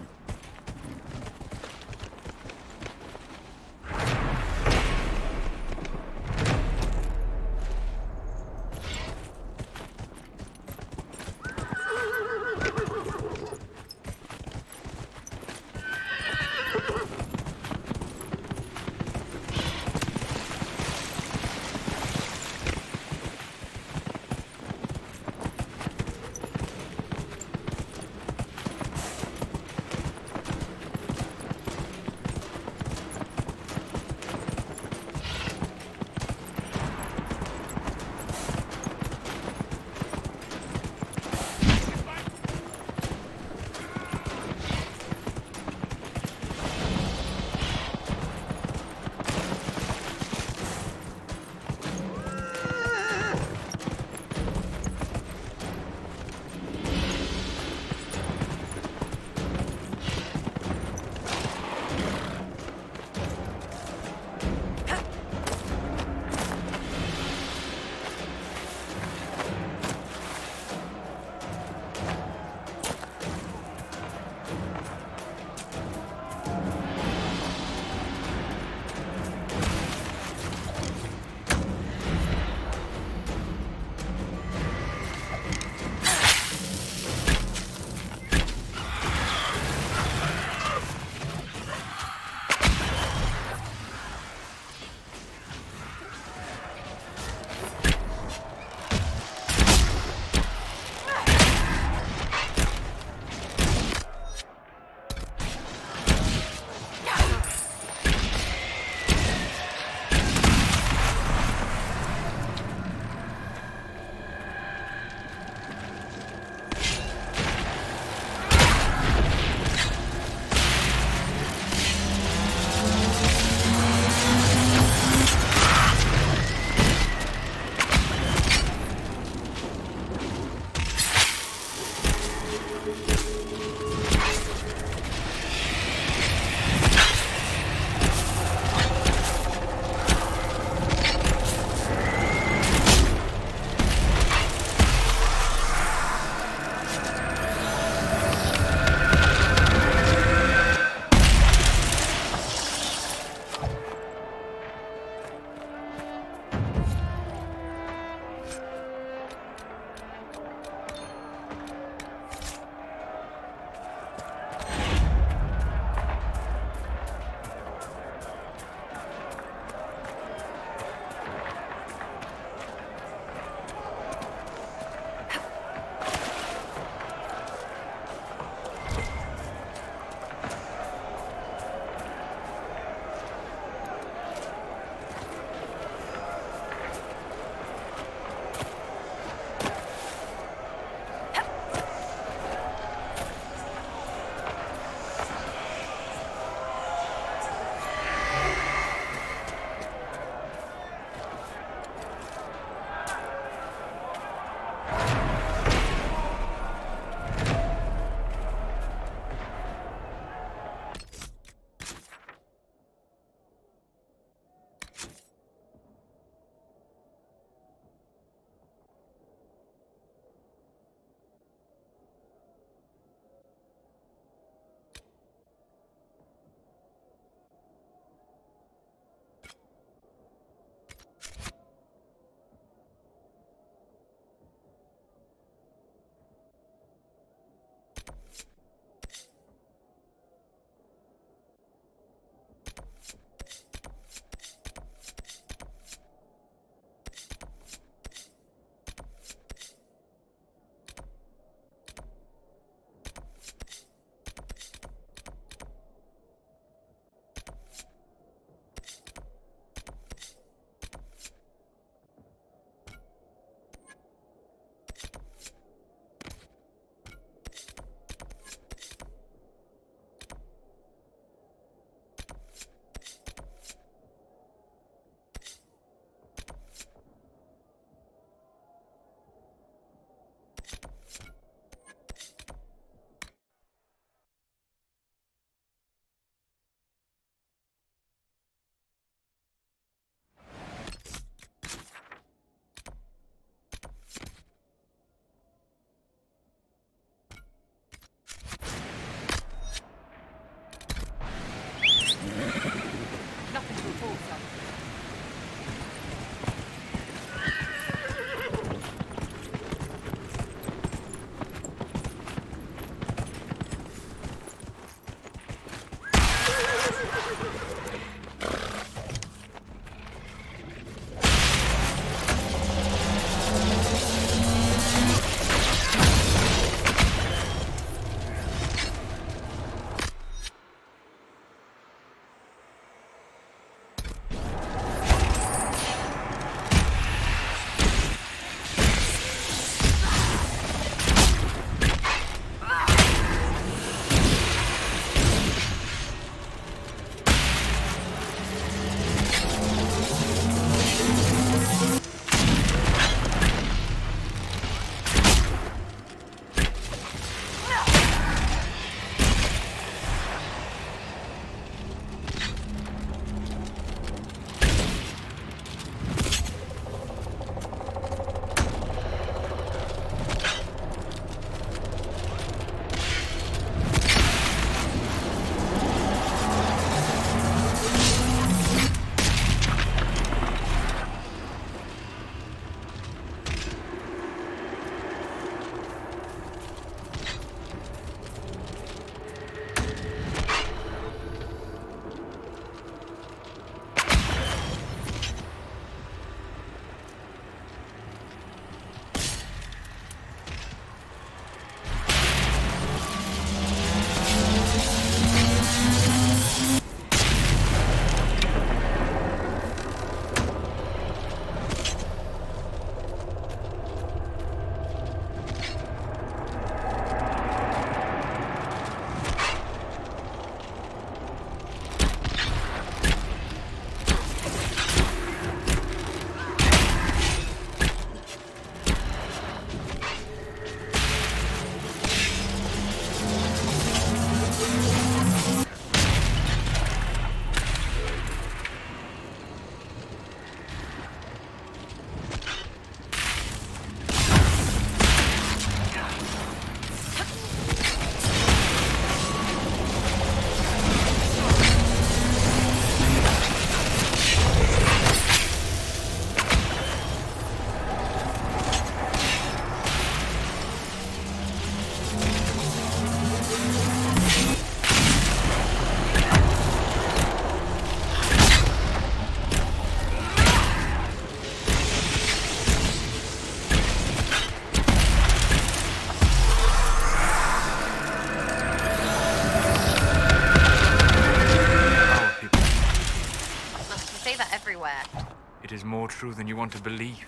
more true than you want to believe.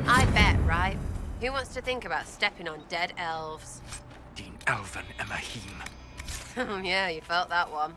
I bet, right? Who wants to think about stepping on dead elves? Din Elven Emahim. Yeah, you felt that one.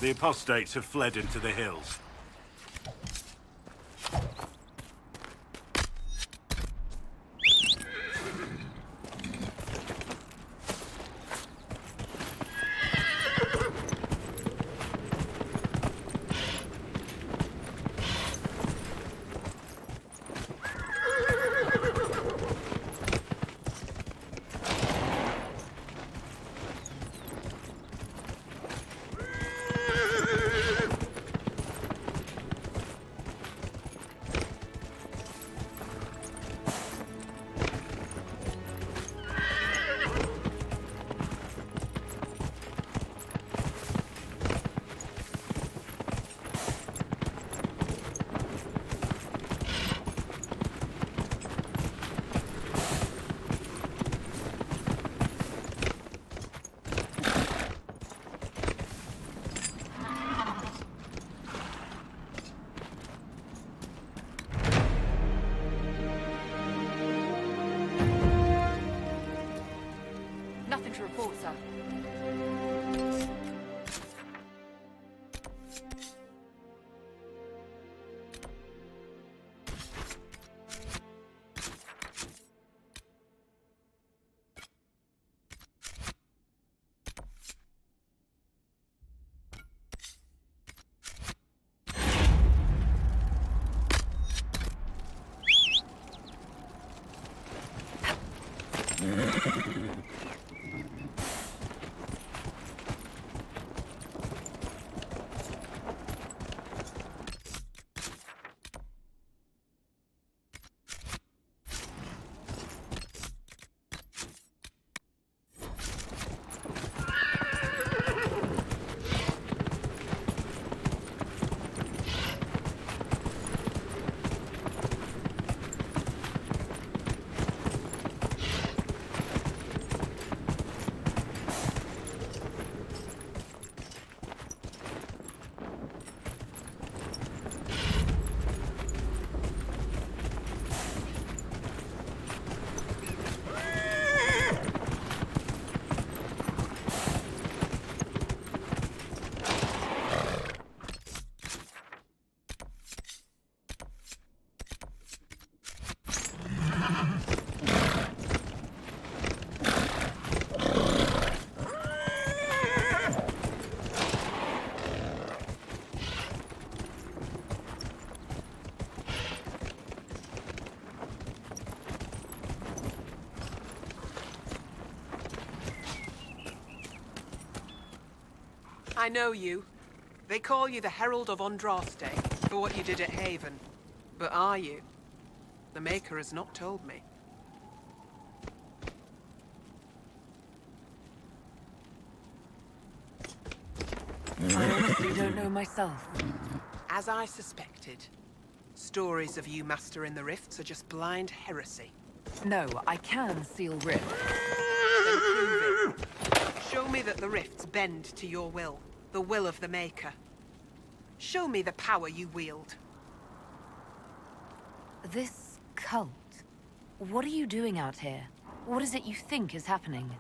The apostates have fled into the hills. Nothing to report, sir. I know you. They call you the Herald of Andraste for what you did at Haven. But are you? The Maker has not told me. I honestly don't know myself. As I suspected, stories of you mastering the rifts are just blind heresy. No, I can seal rifts. Then prove it. Show me that the rifts bend to your will, the will of the Maker. Show me the power you wield. This cult, what are you doing out here? What is it you think is happening?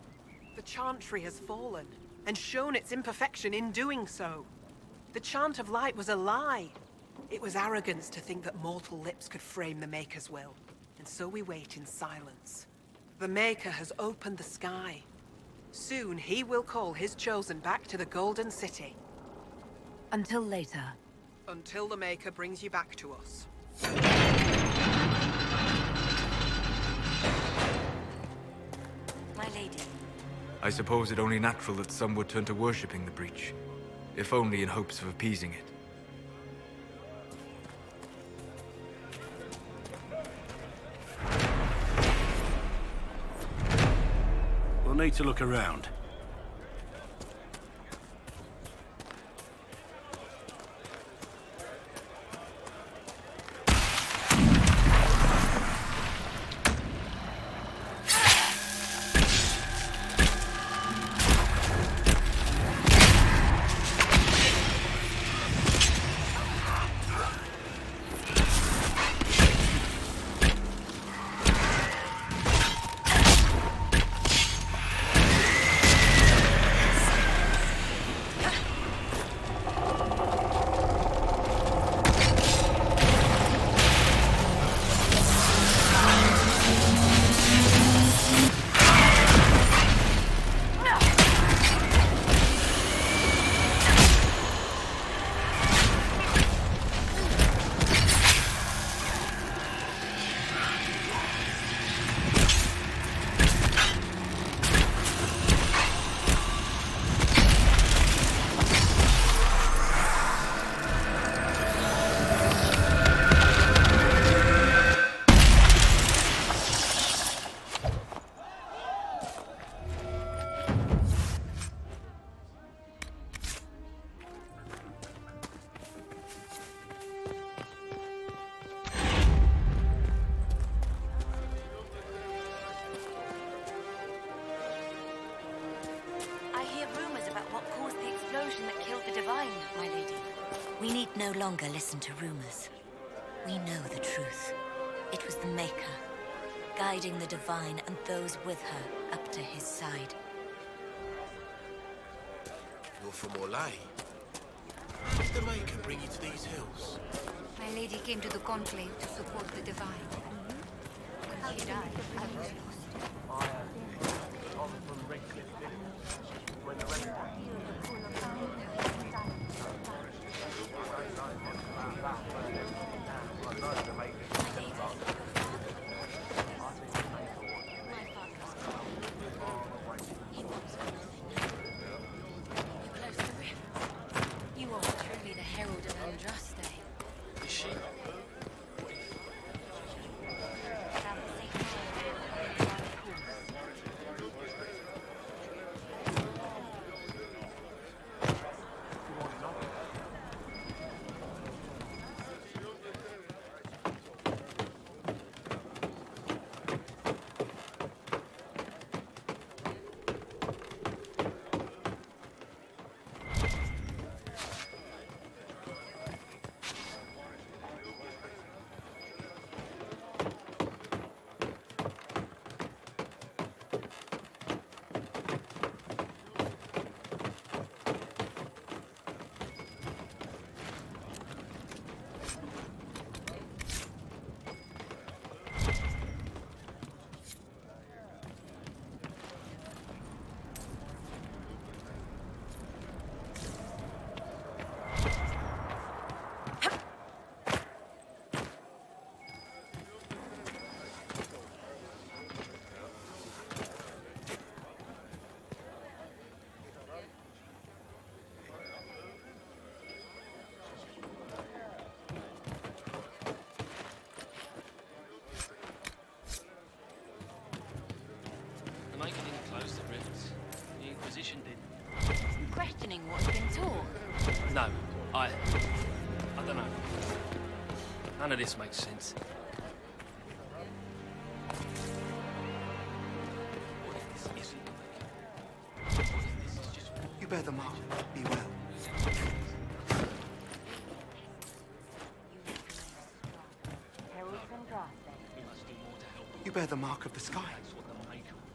The Chantry has fallen, and shown its imperfection in doing so. The Chant of Light was a lie. It was arrogance to think that mortal lips could frame the Maker's will. And so we wait in silence. The Maker has opened the sky. Soon he will call his chosen back to the Golden City. Until later. Until the Maker brings you back to us. My lady. I suppose it only natural that some would turn to worshipping the breach, if only in hopes of appeasing it. We'll need to look around. We need no longer listen to rumors. We know the truth. It was the Maker, guiding the Divine and those with her up to his side. You're from Orlais. How did the Maker bring you to these hills? My lady came to the Conclave to support the Divine. When she died, I was lost. You are truly the Herald of Andraste. Is she? Maker didn't close the rifts. The Inquisition did. Questioning what's been taught. No, I don't know. None of this makes sense. What if this isn't the Maker? What if this is just... You bear the mark. Be well. You bear the mark of the sky.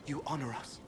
You honor us.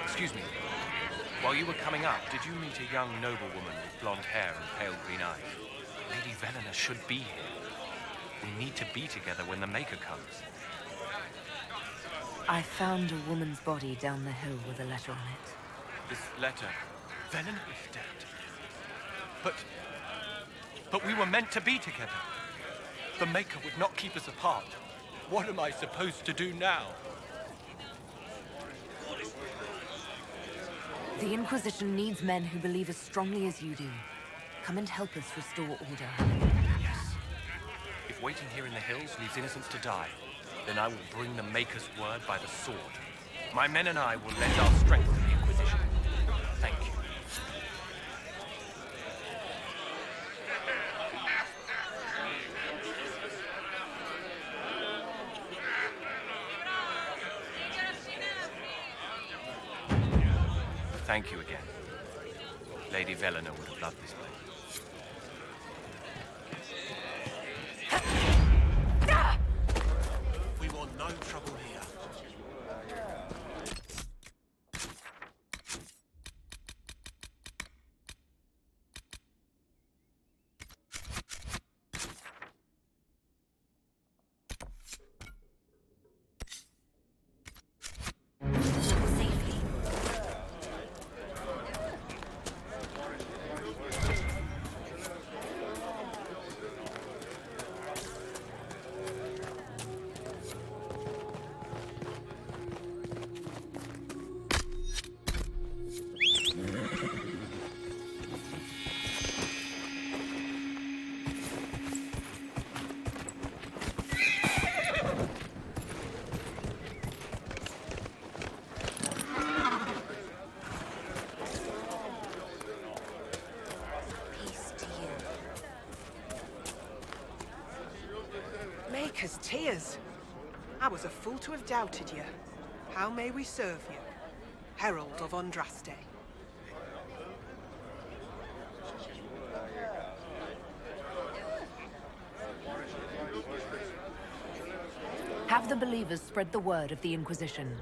Excuse me. While you were coming up, did you meet a young noblewoman with blonde hair and pale green eyes? Lady Velena should be here. We need to be together when the Maker comes. I found a woman's body down the hill with a letter on it. This letter... Velena is dead. But we were meant to be together. The Maker would not keep us apart. What am I supposed to do now? The Inquisition needs men who believe as strongly as you do. Come and help us restore order. Yes. If waiting here in the hills leaves innocents to die, then I will bring the Maker's word by the sword. My men and I will lend our strength to the Inquisition. Thank you. Thank you again. Lady Velena would have loved this place. I was a fool to have doubted you. How may we serve you? Herald of Andraste. Have the believers spread the word of the Inquisition.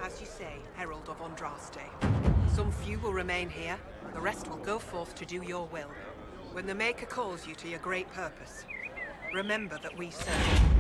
As you say, Herald of Andraste. Some few will remain here, the rest will go forth to do your will. When the Maker calls you to your great purpose, remember that we serve.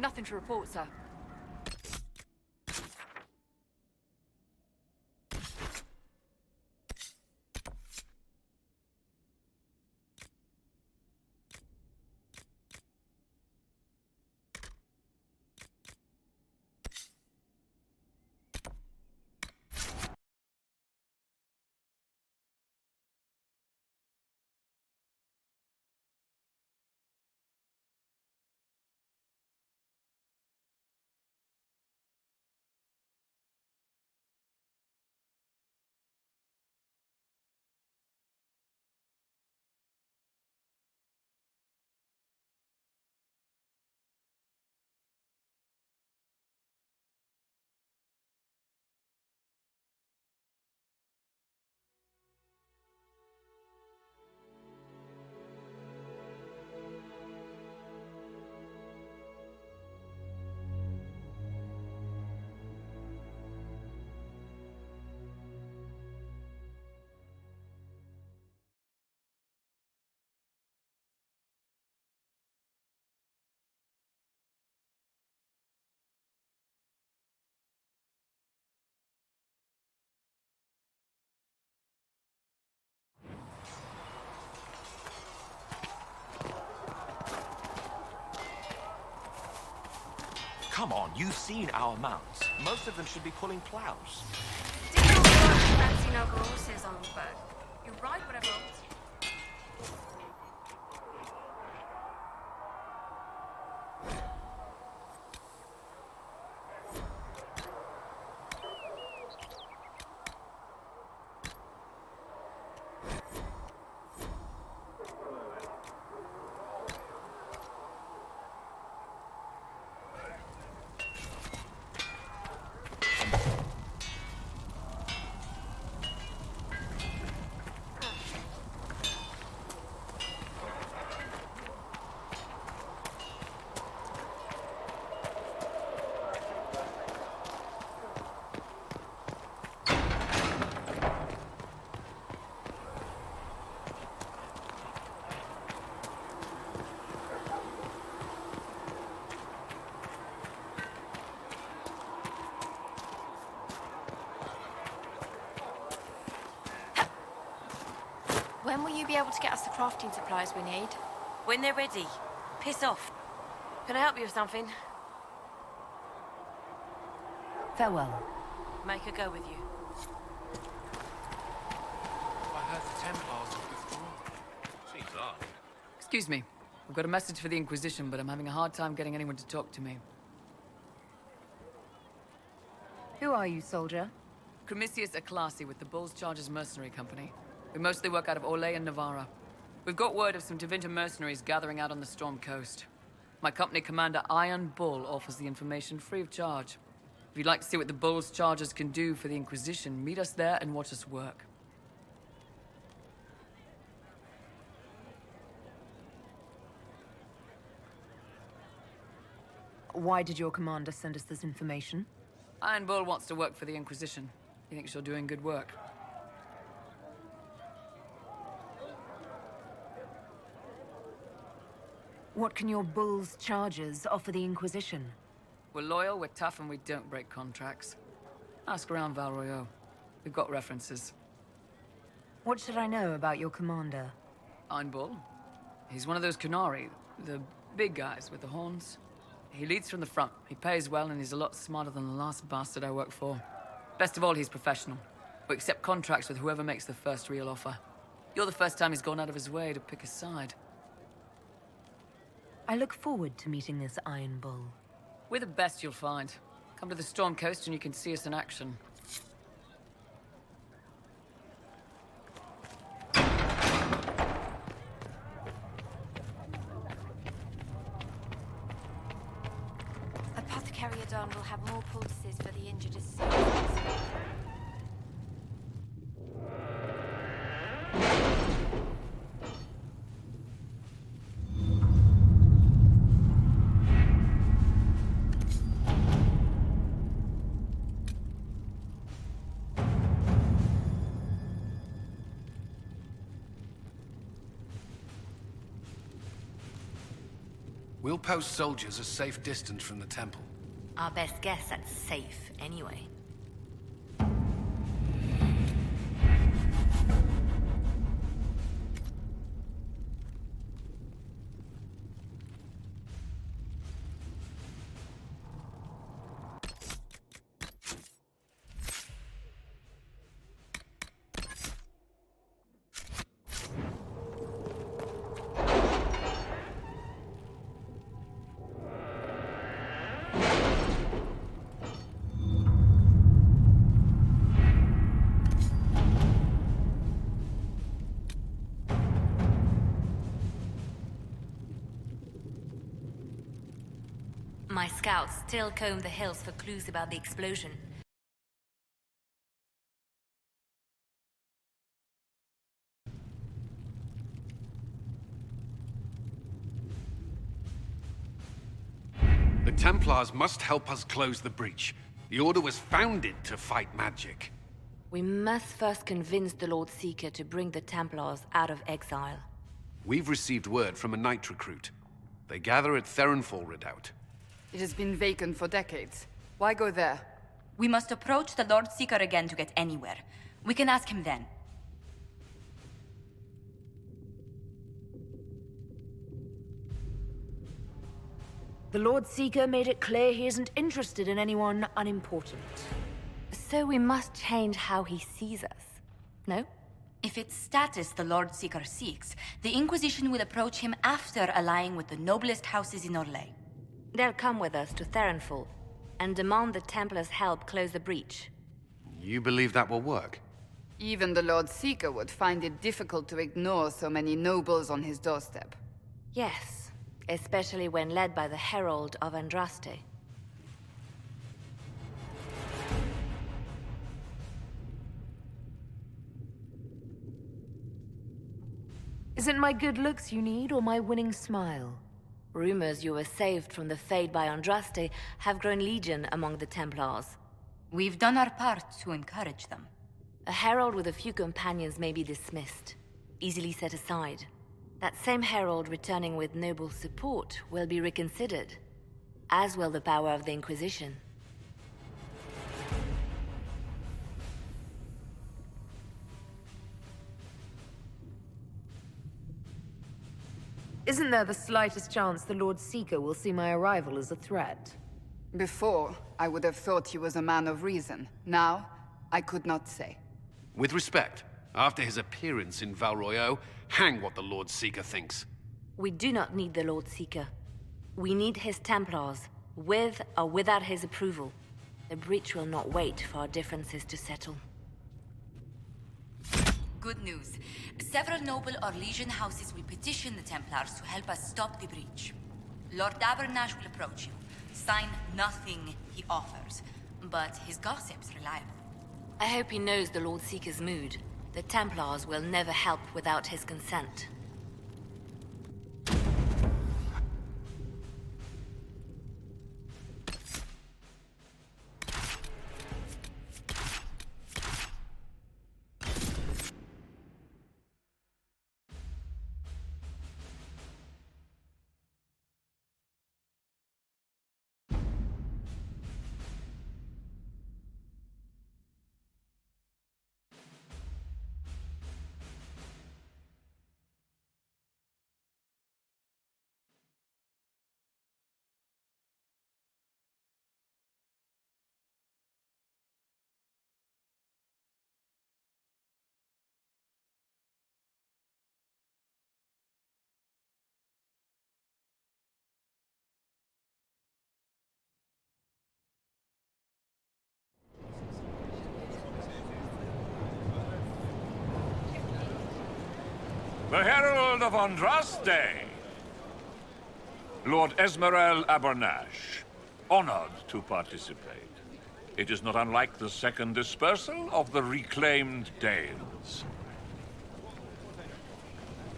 Nothing to report, sir. Come on, you've seen our mounts. Most of them should be pulling plows. Did you fancy noble horses on the boat? You ride whatever else. When will you be able to get us the crafting supplies we need? When they're ready. Piss off. Can I help you with something? Farewell. Make her go with you. I heard the Templars have withdrawn. Seems odd. Excuse me. I've got a message for the Inquisition, but I'm having a hard time getting anyone to talk to me. Who are you, soldier? Cremisius Aclasi with the Bulls Chargers Mercenary Company. We mostly work out of Olay and Navarra. We've got word of some Tevinter mercenaries gathering out on the Storm Coast. My company commander, Iron Bull, offers the information free of charge. If you'd like to see what the Bulls Chargers can do for the Inquisition, meet us there and watch us work. Why did your commander send us this information? Iron Bull wants to work for the Inquisition. He thinks you're doing good work. What can your Bull's Chargers offer the Inquisition? We're loyal, we're tough, and we don't break contracts. Ask around Val Royeaux. We've got references. What should I know about your commander? Iron Bull. He's one of those Kunari, the big guys with the horns. He leads from the front. He pays well, and he's a lot smarter than the last bastard I worked for. Best of all, he's professional. We accept contracts with whoever makes the first real offer. You're the first time he's gone out of his way to pick a side. I look forward to meeting this Iron Bull. We're the best you'll find. Come to the Storm Coast and you can see us in action. Apothecary Adon will have more poultices for the injured as soon as possible. We'll post soldiers a safe distance from the temple. Our best guess at safe, anyway. My scouts still comb the hills for clues about the explosion. The Templars must help us close the breach. The Order was founded to fight magic. We must first convince the Lord Seeker to bring the Templars out of exile. We've received word from a knight recruit. They gather at Theronfall Redoubt. It has been vacant for decades. Why go there? We must approach the Lord Seeker again to get anywhere. We can ask him then. The Lord Seeker made it clear he isn't interested in anyone unimportant. So we must change how he sees us, no? If it's status the Lord Seeker seeks, the Inquisition will approach him after allying with the noblest houses in Orlais. They'll come with us to Theronfall and demand the Templars' help close the breach. You believe that will work? Even the Lord Seeker would find it difficult to ignore so many nobles on his doorstep. Yes, especially when led by the Herald of Andraste. Is it my good looks you need, or my winning smile? Rumors you were saved from the fate by Andraste have grown legion among the Templars. We've done our part to encourage them. A herald with a few companions may be dismissed, easily set aside. That same herald returning with noble support will be reconsidered, as will the power of the Inquisition. Isn't there the slightest chance the Lord Seeker will see my arrival as a threat? Before, I would have thought he was a man of reason. Now, I could not say. With respect, after his appearance in Val Royeaux, hang what the Lord Seeker thinks. We do not need the Lord Seeker. We need his Templars, with or without his approval. The breach will not wait for our differences to settle. Good news. Several noble or legion houses will petition the Templars to help us stop the breach. Lord Abernash will approach you. Sign nothing he offers, but his gossip's reliable. I hope he knows the Lord Seeker's mood. The Templars will never help without his consent. The Herald of Andraste! Lord Esmerel Abernash, honored to participate. It is not unlike the second dispersal of the reclaimed Danes.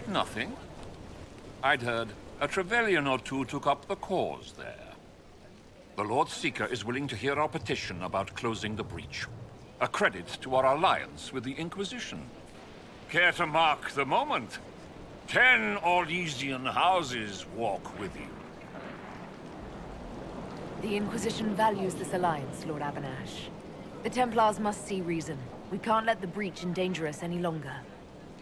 Nothing. I'd heard a Trevelyan or two took up the cause there. The Lord Seeker is willing to hear our petition about closing the breach. A credit to our alliance with the Inquisition. Care to mark the moment? 10 Orlesian houses walk with you. The Inquisition values this alliance, Lord Abanash. The Templars must see reason. We can't let the breach endanger us any longer.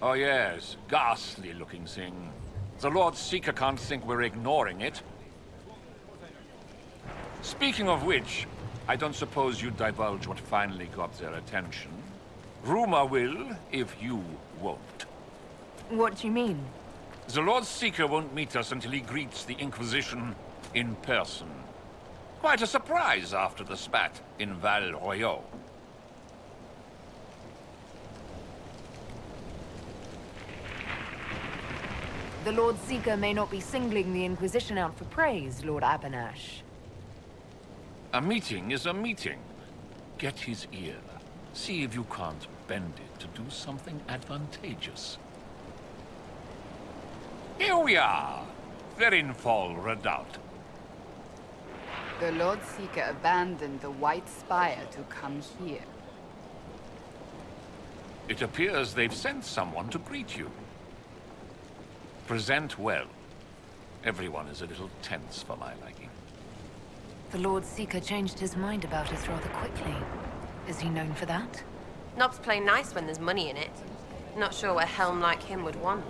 Oh yes, ghastly-looking thing. The Lord Seeker can't think we're ignoring it. Speaking of which, I don't suppose you'd divulge what finally got their attention. Rumor will, if you won't. What do you mean? The Lord Seeker won't meet us until he greets the Inquisition in person. Quite a surprise after the spat in Val Royeaux. The Lord Seeker may not be singling the Inquisition out for praise, Lord Abanash. A meeting is a meeting. Get his ear. See if you can't bend it to do something advantageous. Here we are, Verinfol Redoubt. The Lord Seeker abandoned the White Spire to come here. It appears they've sent someone to greet you. Present well. Everyone is a little tense for my liking. The Lord Seeker changed his mind about us rather quickly. Is he known for that? Nobs play nice when there's money in it. Not sure what a helm like him would want.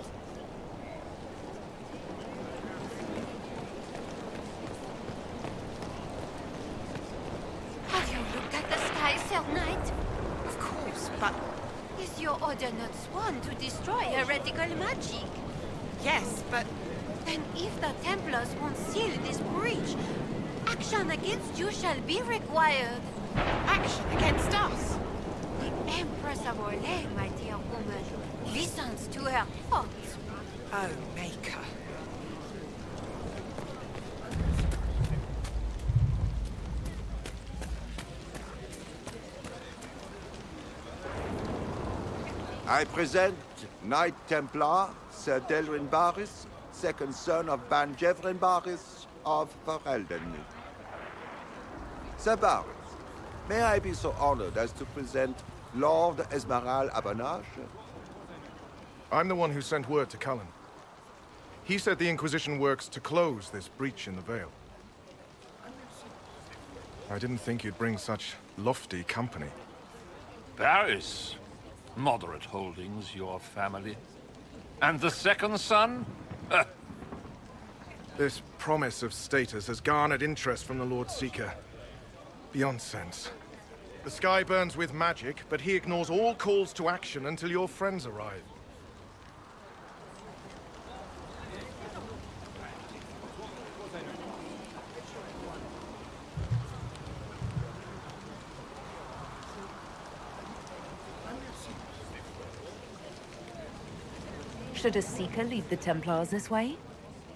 Have you looked at the sky, Sir Knight? Of course, but... Is your order not sworn to destroy heretical magic? Yes, but... Then if the Templars won't seal this breach, action against you shall be required. Action against us? The Empress of Orlais, my dear woman, listens to her thoughts. Oh, Maker. I present Knight Templar, Sir Delrin Barris, second son of Ban Jevrin Barris of Ferelden. Sir Barris, may I be so honored as to present Lord Esmeralda Abanash? I'm the one who sent word to Cullen. He said the Inquisition works to close this breach in the Vale. I didn't think you'd bring such lofty company. Barris. Moderate holdings, your family. And the second son? This promise of status has garnered interest from the Lord Seeker. Beyond sense. The sky burns with magic, but he ignores all calls to action until your friends arrive. Should a Seeker lead the Templars this way?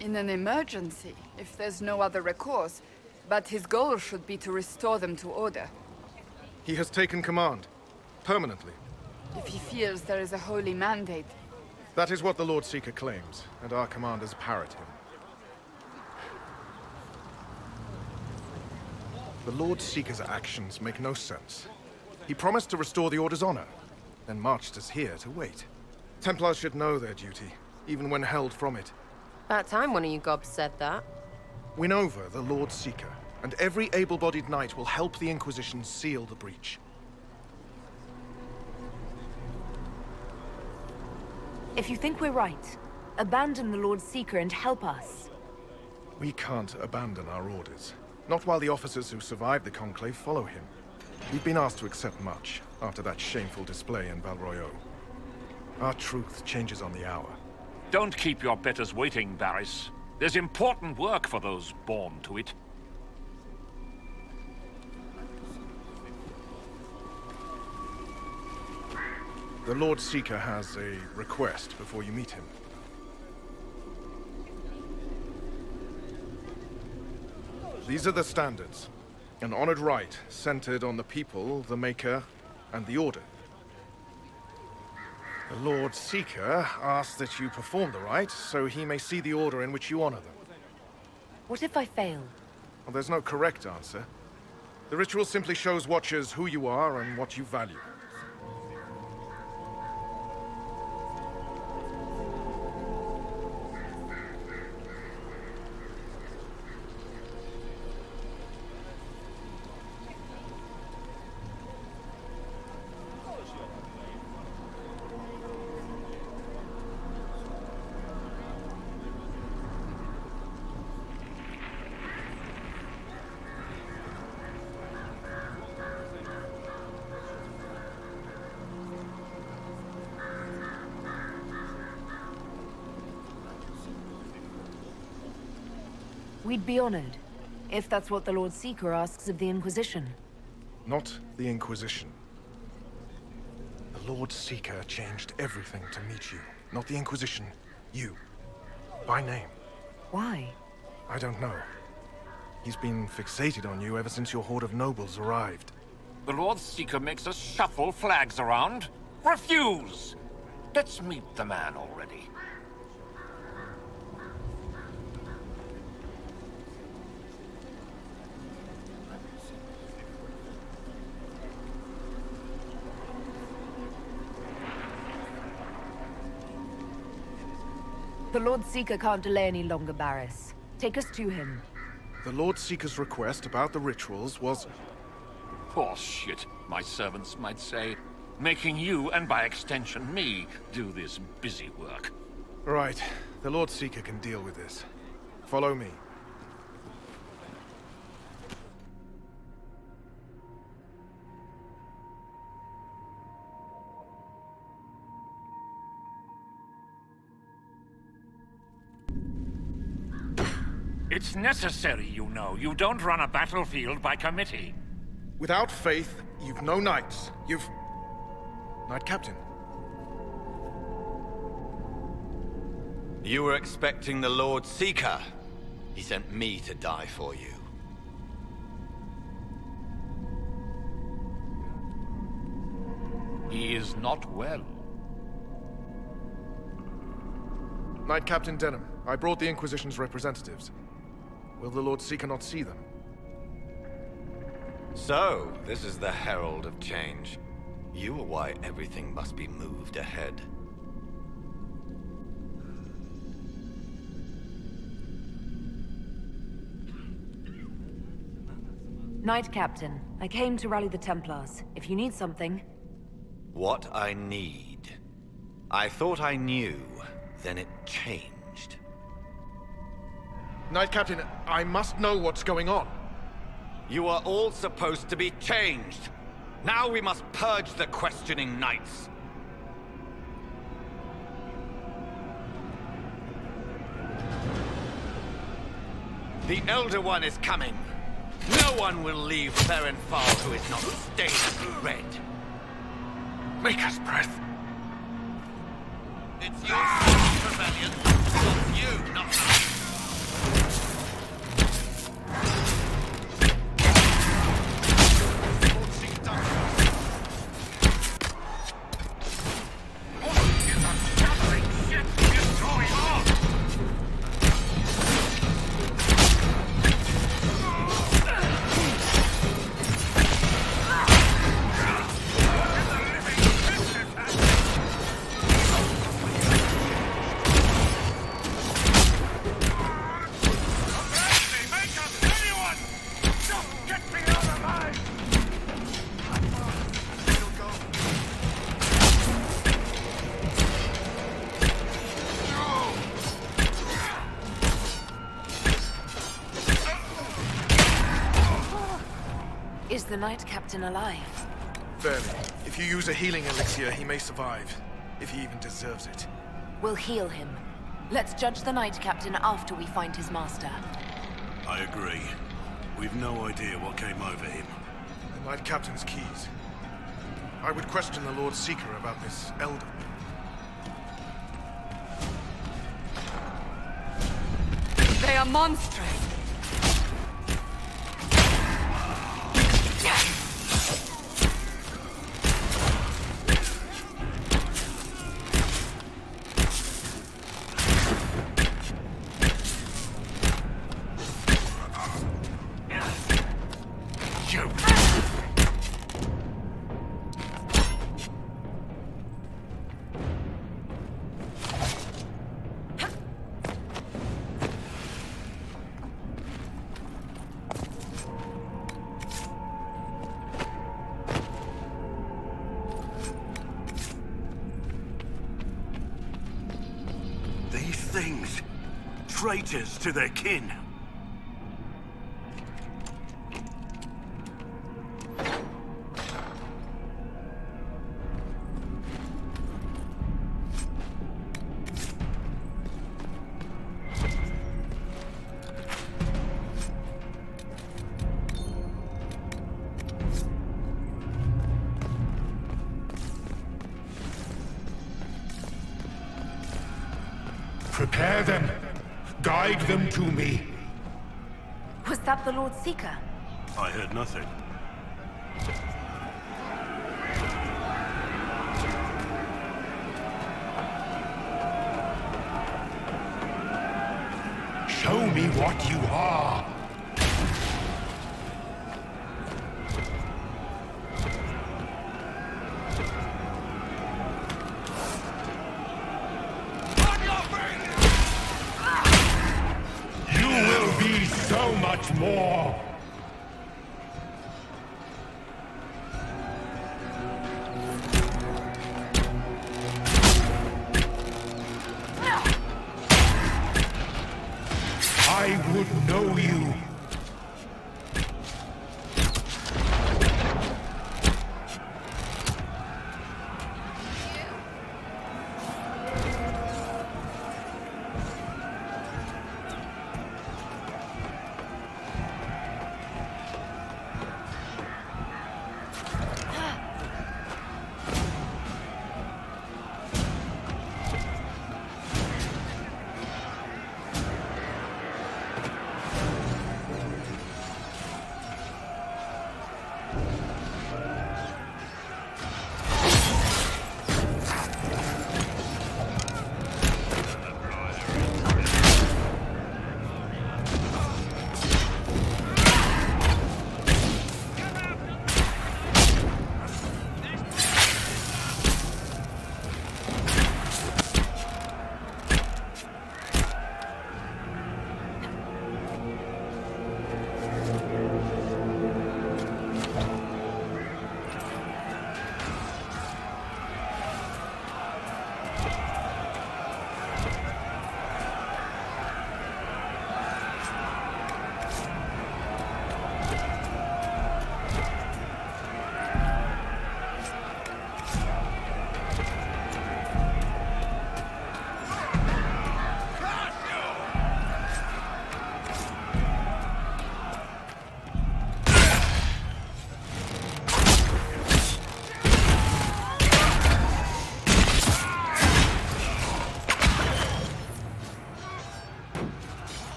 In an emergency, if there's no other recourse. But his goal should be to restore them to order. He has taken command. Permanently. If he feels there is a holy mandate. That is what the Lord Seeker claims, and our commanders parrot him. The Lord Seeker's actions make no sense. He promised to restore the Order's honor, then marched us here to wait. Templars should know their duty, even when held from it. About time one of you gobs said that. Win over the Lord Seeker, and every able-bodied knight will help the Inquisition seal the breach. If you think we're right, abandon the Lord Seeker and help us. We can't abandon our orders. Not while the officers who survived the Conclave follow him. We've been asked to accept much, after that shameful display in Val Royeaux. Our truth changes on the hour. Don't keep your betters waiting, Barris. There's important work for those born to it. The Lord Seeker has a request before you meet him. These are the standards. An honored right centered on the people, the Maker, and the Order. The Lord Seeker asks that you perform the rite, so he may see the order in which you honor them. What if I fail? Well, there's no correct answer. The ritual simply shows Watchers who you are and what you value. We'd be honored, if that's what the Lord Seeker asks of the Inquisition. Not the Inquisition. The Lord Seeker changed everything to meet you. Not the Inquisition. You. By name. Why? I don't know. He's been fixated on you ever since your horde of nobles arrived. The Lord Seeker makes us shuffle flags around. Refuse! Let's meet the man already. The Lord Seeker can't delay any longer, Barris. Take us to him. The Lord Seeker's request about the rituals was... Poor shit, my servants might say. Making you, and by extension me, do this busy work. Right. The Lord Seeker can deal with this. Follow me. It's necessary, you know. You don't run a battlefield by committee. Without faith, you've no knights. You've... Knight Captain. You were expecting the Lord Seeker. He sent me to die for you. He is not well. Knight Captain Denham, I brought the Inquisition's representatives. Will the Lord Seeker not see them? So, this is the herald of change. You are why everything must be moved ahead. Knight Captain, I came to rally the Templars. If you need something... What I need. I thought I knew, then it changed. Knight Captain, I must know what's going on. You are all supposed to be changed. Now we must purge the questioning knights. The Elder One is coming. No one will leave Therenfal who is not stained red. Maker's breath. It's your rebellion. It's you, not me. Is the Knight Captain alive? Barely. If you use a healing elixir, he may survive. If he even deserves it. We'll heal him. Let's judge the Knight Captain after we find his master. I agree. We've no idea what came over him. The Knight Captain's keys. I would question the Lord Seeker about this Elder. They are monstrous. Things. Traitors to their kin. Prepare them. Guide them to me. Was that the Lord Seeker? I heard nothing. Show me what you are. You will be so much more. I would know you.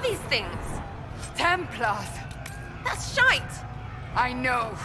These things? Templars! That's shite! I know.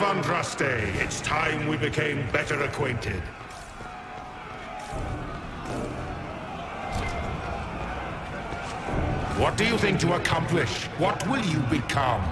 of Andraste, it's time we became better acquainted. What do you think to accomplish? What will you become?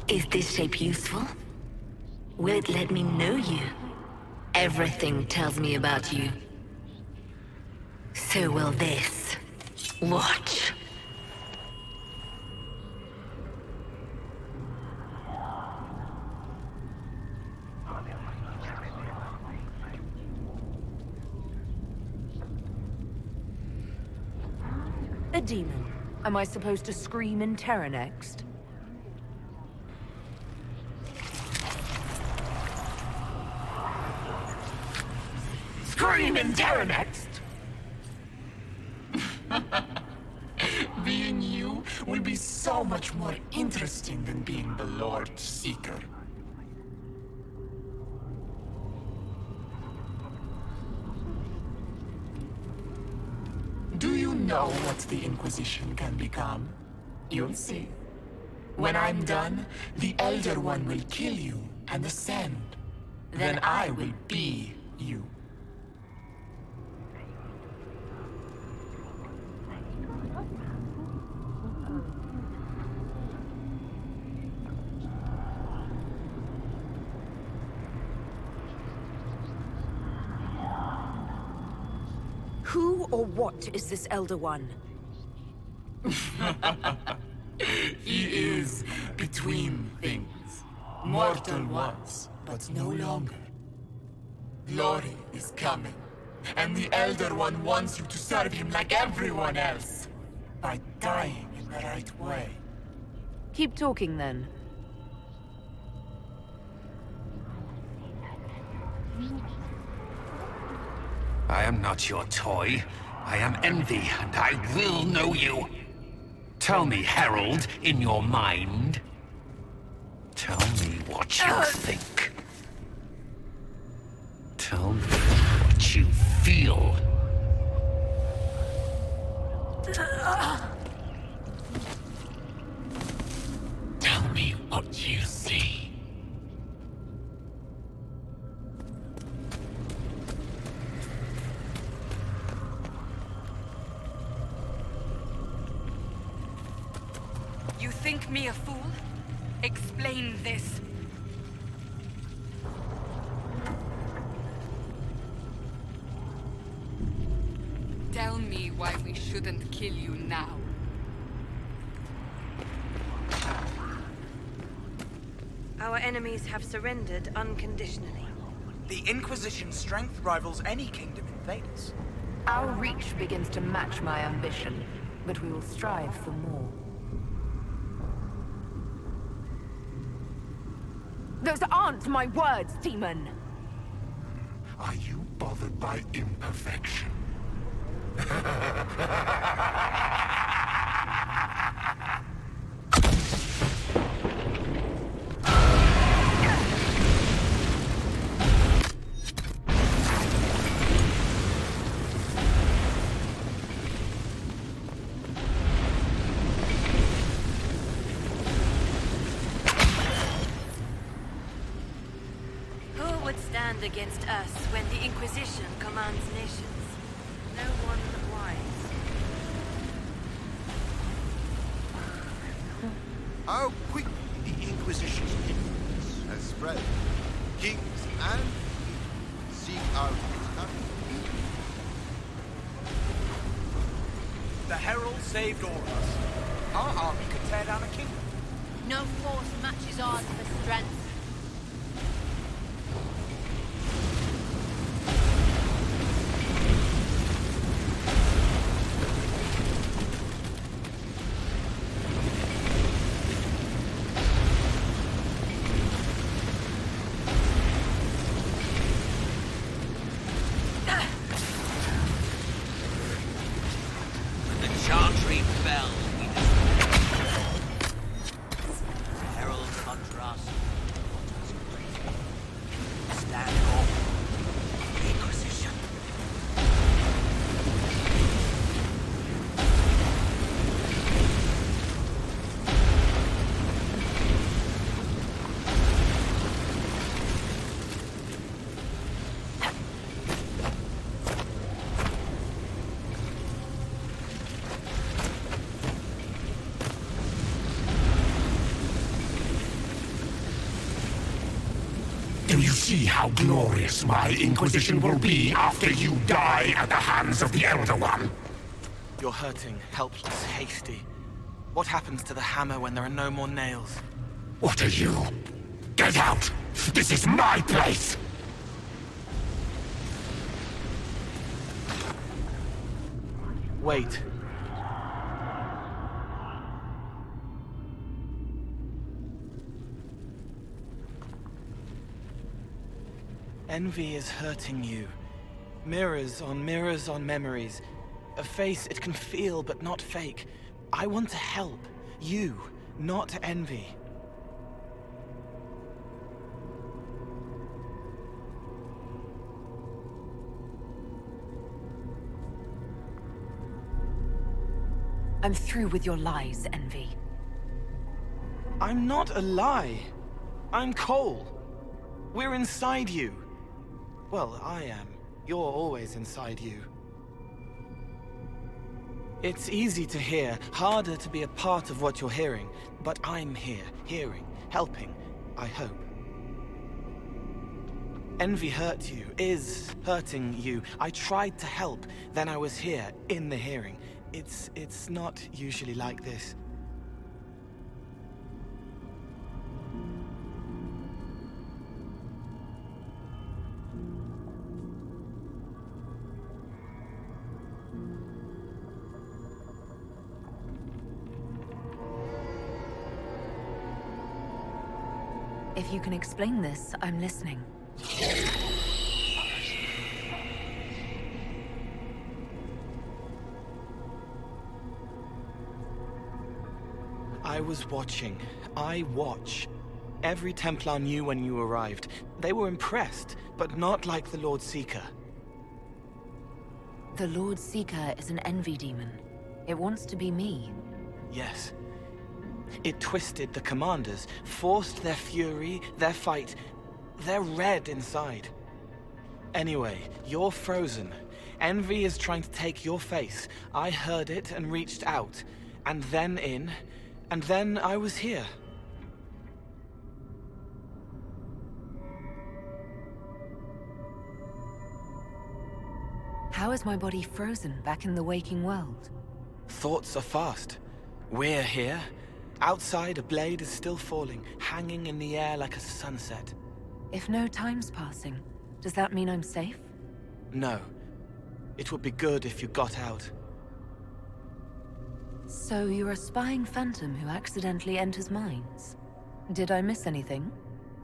Is this shape useful? Will it let me know you? Everything tells me about you. So will this. Watch. A demon. Am I supposed to scream in terror next? Scream in terror next! Being you will be so much more interesting than being the Lord Seeker. Do you know what the Inquisition can become? You'll see. When I'm done, the Elder One will kill you and ascend. Then I will be you. Who or what is this Elder One? He is between things. Mortal once, but no longer. Glory is coming, and the Elder One wants you to serve him like everyone else, by dying in the right way. Keep talking then. I am not your toy. I am Envy, and I will know you. Tell me, Herald, in your mind. Tell me what you think. Tell me what you feel. Tell me what you see. You think me a fool? Explain this. Tell me why we shouldn't kill you now. Our enemies have surrendered unconditionally. The Inquisition's strength rivals any kingdom in Thedas. Our reach begins to match my ambition, but we will strive for more. Those aren't my words, demon! Are you bothered by imperfection? Who would stand against us when the Inquisition commands nations? No one wise. How quick the Inquisition's influence has spread. Kings and queens seek out its country. The Herald saved all of us. Our army could tear down a kingdom. No force matches ours for strength. When the Chantry fell, we despair. The Herald of Undrust. Stand off. The Inquisition. Do you see how glorious my Inquisition will be after you die at the hands of the Elder One? You're hurting, helpless, hasty. What happens to the hammer when there are no more nails? What are you? Get out! This is my place! Wait. Envy is hurting you. Mirrors on memories. A face it can feel but not fake. I want to help. You, not envy. I'm through with your lies, Envy. I'm not a lie. I'm Cole. We're inside you. Well, I am. You're always inside you. It's easy to hear, harder to be a part of what you're hearing. But I'm here, hearing, helping, I hope. Envy hurt you, is hurting you. I tried to help, then I was here, in the hearing. It's not usually like this. If you can explain this, I'm listening. I was watching. I watch. Every Templar knew when you arrived. They were impressed, but not like the Lord Seeker. The Lord Seeker is an envy demon. It wants to be me. Yes. It twisted the commanders, forced their fury, their fight. They're red inside. Anyway, you're frozen. Envy is trying to take your face. I heard it and reached out. And then in. And then I was here. How is my body frozen back in the waking world? Thoughts are fast. We're here. Outside, a blade is still falling, hanging in the air like a sunset. If no time's passing, does that mean I'm safe? No. It would be good if you got out. So you're a spying phantom who accidentally enters minds. Did I miss anything?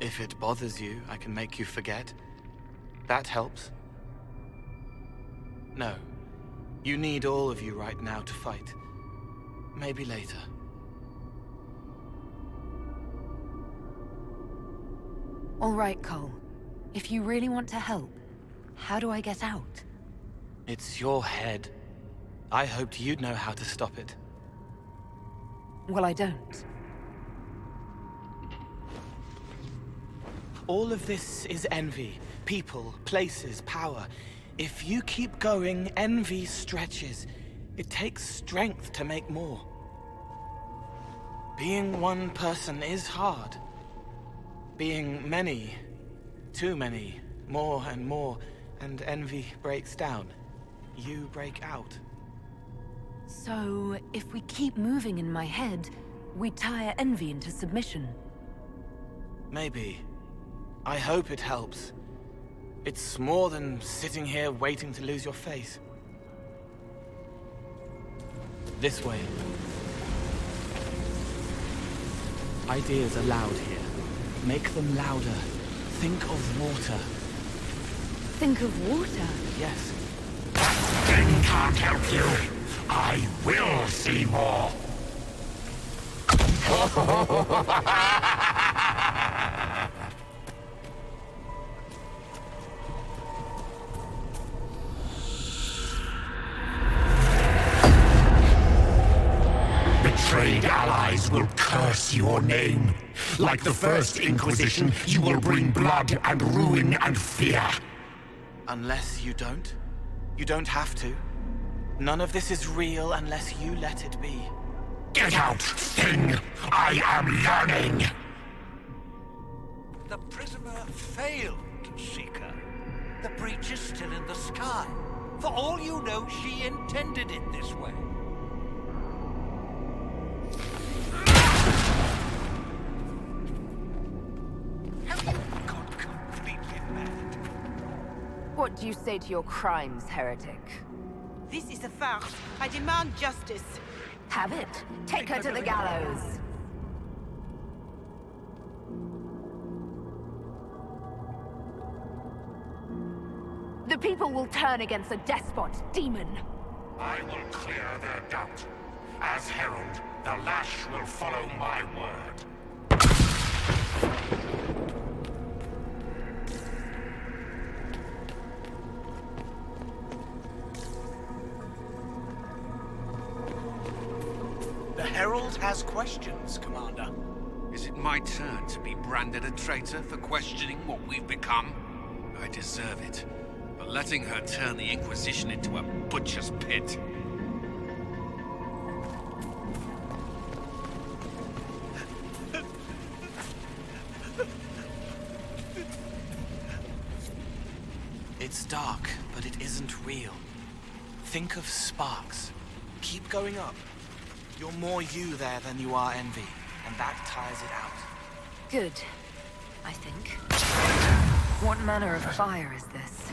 If it bothers you, I can make you forget. That helps. No. You need all of you right now to fight. Maybe later. All right, Cole. If you really want to help, how do I get out? It's your head. I hoped you'd know how to stop it. Well, I don't. All of this is envy. People, places, power. If you keep going, envy stretches. It takes strength to make more. Being one person is hard. Being many, too many, more and more, and envy breaks down. You break out. So, if we keep moving in my head, we tire envy into submission. Maybe. I hope it helps. It's more than sitting here waiting to lose your face. This way. Ideas are loud here. Make them louder. Think of water. Think of water? Yes. That thing can't help you. I will see more. Betrayed allies will curse your name. Like the first Inquisition, you will bring blood and ruin and fear. Unless you don't. You don't have to. None of this is real unless you let it be. Get out, thing! I am learning! The prisoner failed, Seeker. The breach is still in the sky. For all you know, she intended it this way. Have you gone completely mad? What do you say to your crimes, heretic? This is a farce. I demand justice. Have it. Take her to the gallows. The people will turn against a despot, demon. I will clear their doubt. As herald, the lash will follow my word. The Herald has questions, Commander. Is it my turn to be branded a traitor for questioning what we've become? I deserve it. But letting her turn the Inquisition into a butcher's pit... It's dark, but it isn't real. Think of sparks. Keep going up. You're more you there than you are envy, and that tires it out. Good, I think. What manner of fire is this?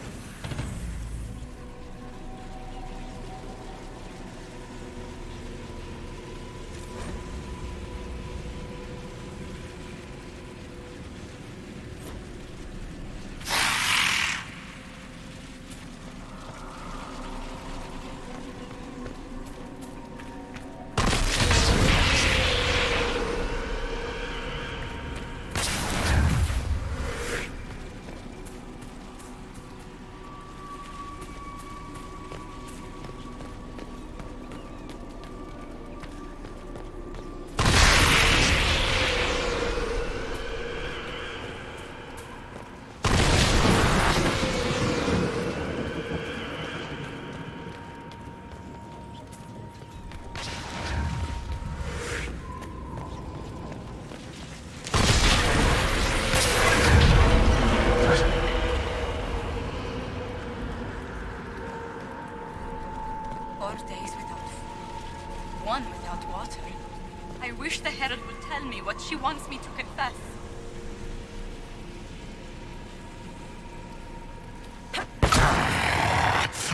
What she wants me to confess.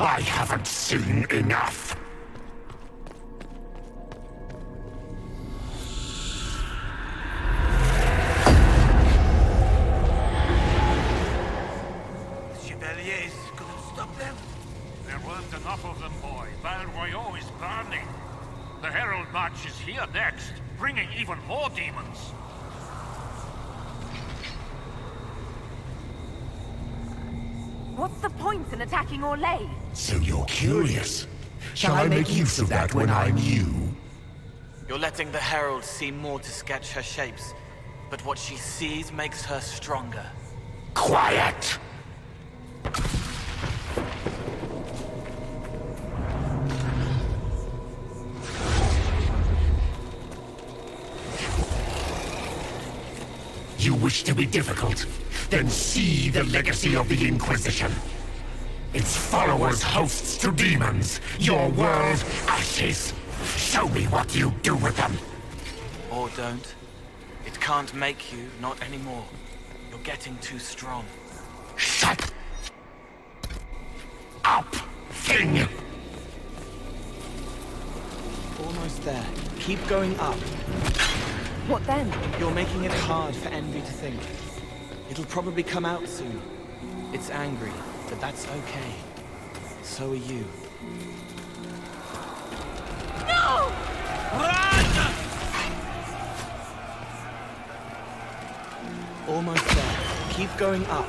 I haven't seen enough. is here next, bringing even more demons. What's the point in attacking Orlais? So you're curious. Shall I make use of that when I'm you? You're letting the Herald see more to sketch her shapes, but what she sees makes her stronger. Quiet! You wish to be difficult? Then see the legacy of the Inquisition. Its followers hosts to demons, your world ashes. Show me what you do with them. Or don't. It can't make you, not anymore. You're getting too strong. Shut up, thing! Almost there. Keep going up. What then? You're making it hard for Envy to think. It'll probably come out soon. It's angry, but that's okay. So are you. No! Run! Almost there. Keep going up.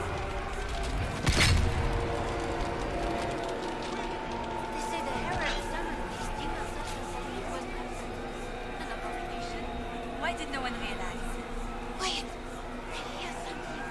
Why did no one realize? Wait! I hear something.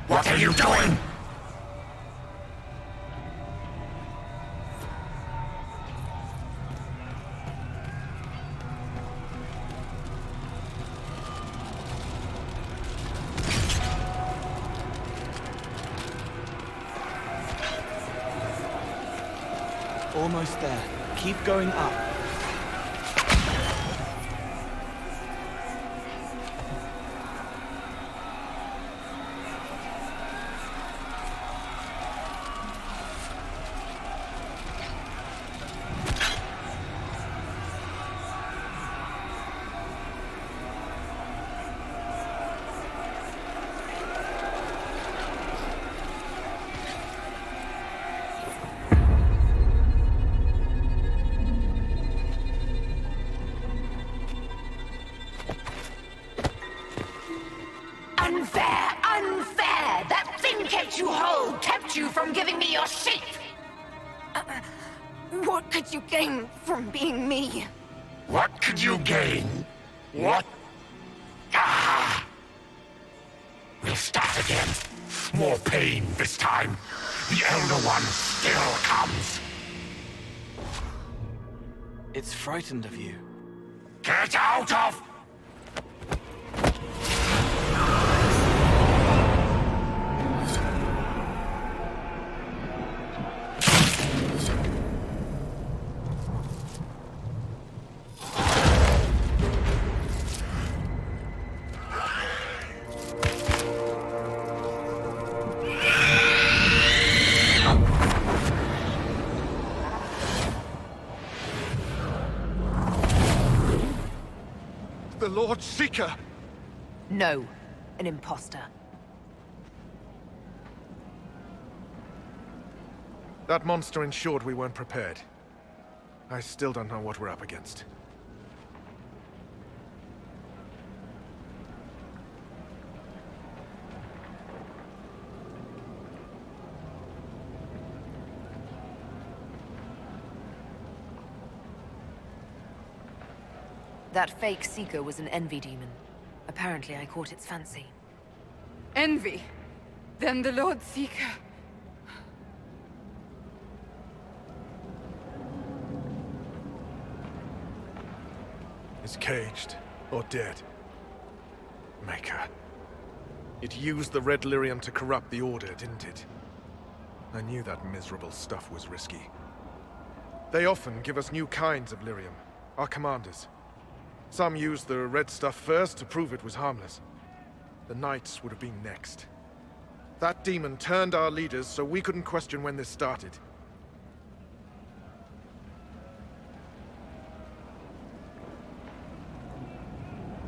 What are you doing? Almost there. Keep going up. Unfair! Unfair! That thing kept you whole, kept you from giving me your shape! What could you gain from being me? What could you gain? What? Ah! We'll start again. More pain this time. The Elder One still comes. It's frightened of you. Get out of... The Lord Seeker! No, an imposter. That monster ensured we weren't prepared. I still don't know what we're up against. That fake Seeker was an envy demon. Apparently I caught its fancy. Envy? Then the Lord Seeker. Is caged or dead. Maker. It used the Red Lyrium to corrupt the Order, didn't it? I knew that miserable stuff was risky. They often give us new kinds of lyrium, our commanders. Some used the red stuff first to prove it was harmless. The Knights would have been next. That demon turned our leaders so we couldn't question when this started.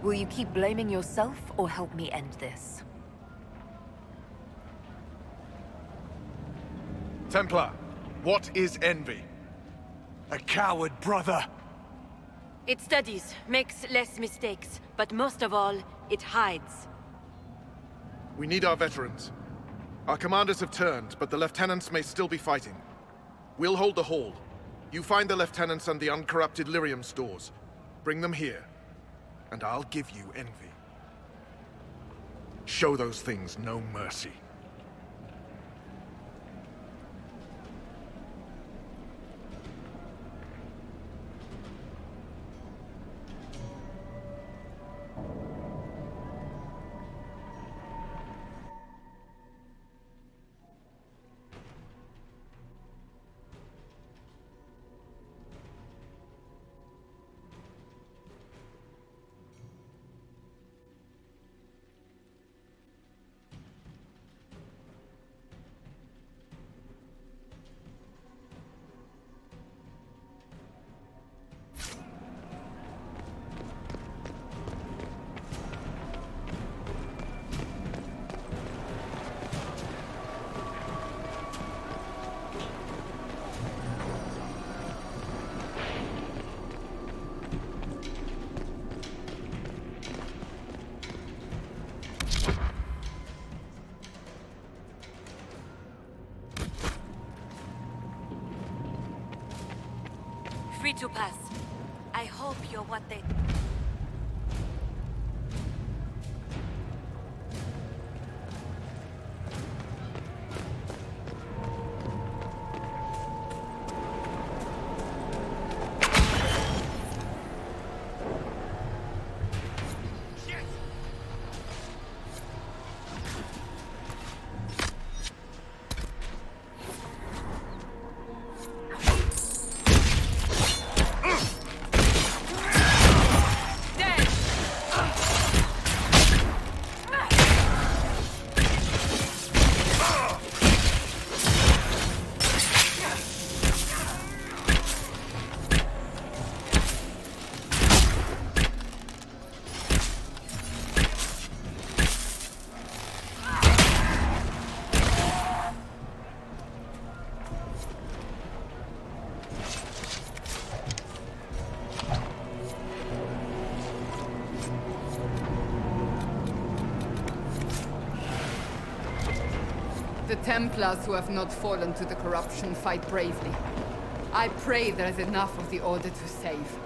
Will you keep blaming yourself or help me end this? Templar, what is envy? A coward, brother. It studies, makes less mistakes, but most of all, it hides. We need our veterans. Our commanders have turned, but the lieutenants may still be fighting. We'll hold the hall. You find the lieutenants and the uncorrupted lyrium stores. Bring them here, and I'll give you envy. Show those things no mercy. Free to pass. I hope you're what they... The Templars who have not fallen to the corruption fight bravely. I pray there is enough of the Order to save.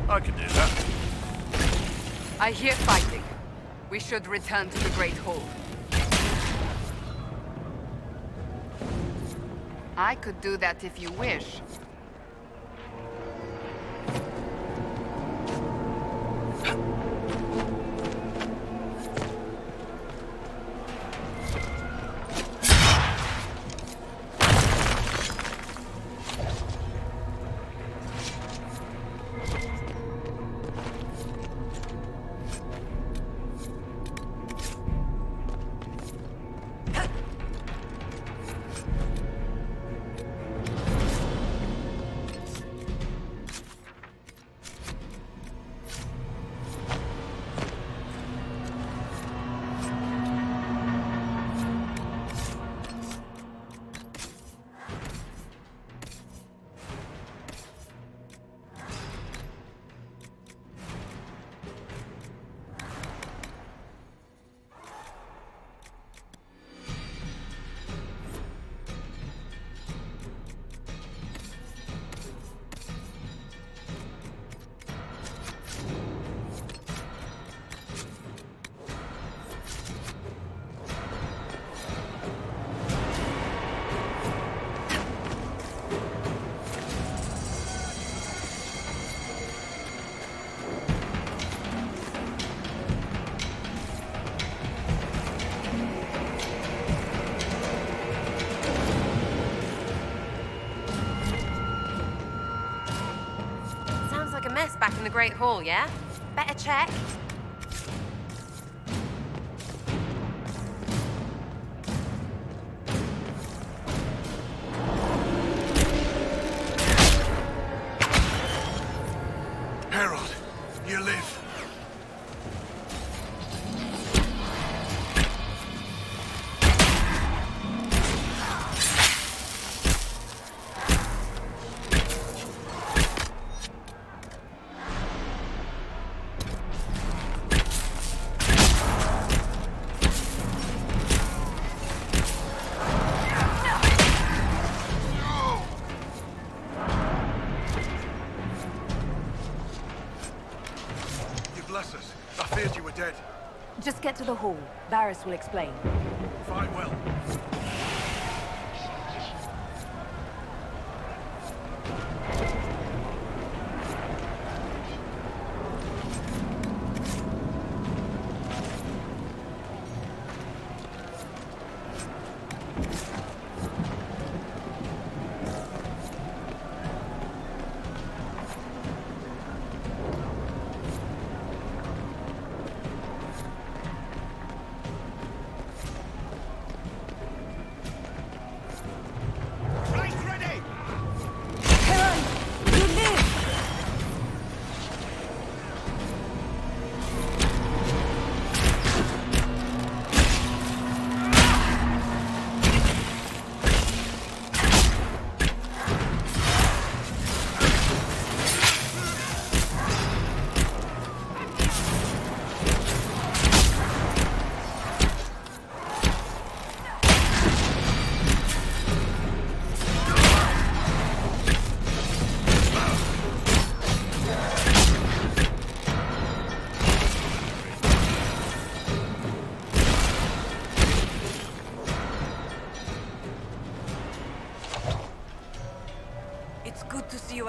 I can do that. I hear fighting. We should return to the Great Hall. I could do that if you wish. from the Great Hall, yeah? Better check. Harold, you live. Bless us. I feared you were dead. Just get to the hall. Varys will explain. Fine, well.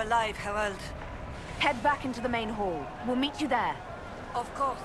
Alive, Harold. Head back into the main hall. We'll meet you there. Of course.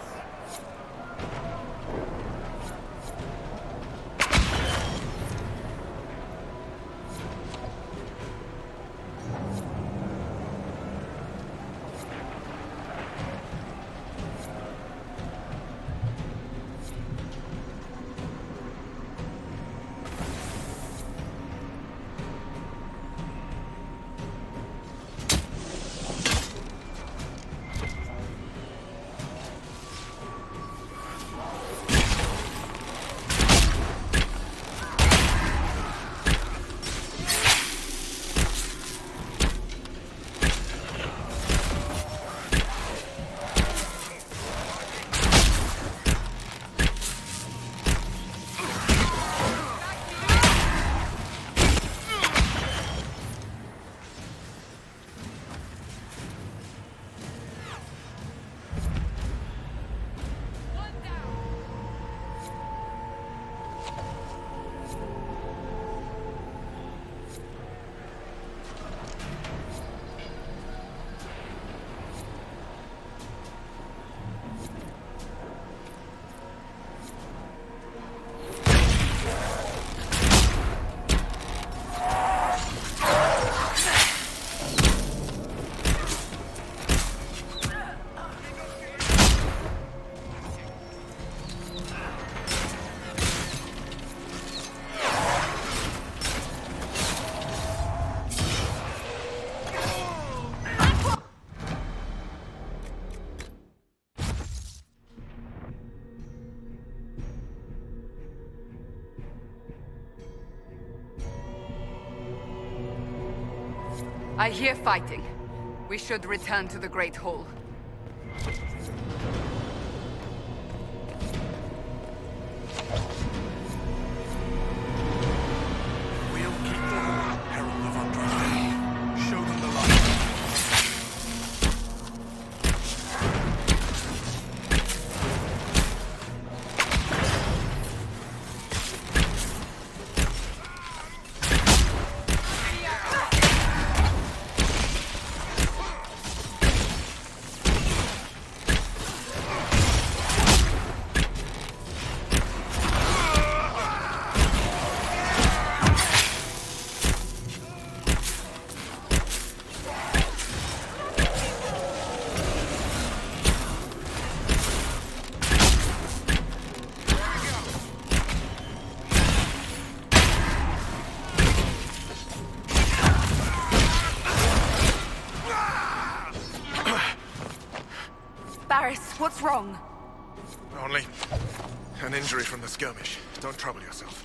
I hear fighting. We should return to the Great Hall. We'll keep the hall, Herald of Andraste. Show them the light. What's wrong? Only an injury from the skirmish. Don't trouble yourself.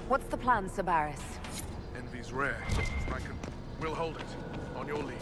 What's the plan, Sabaris? Envy's rare. We'll hold it. On your lead.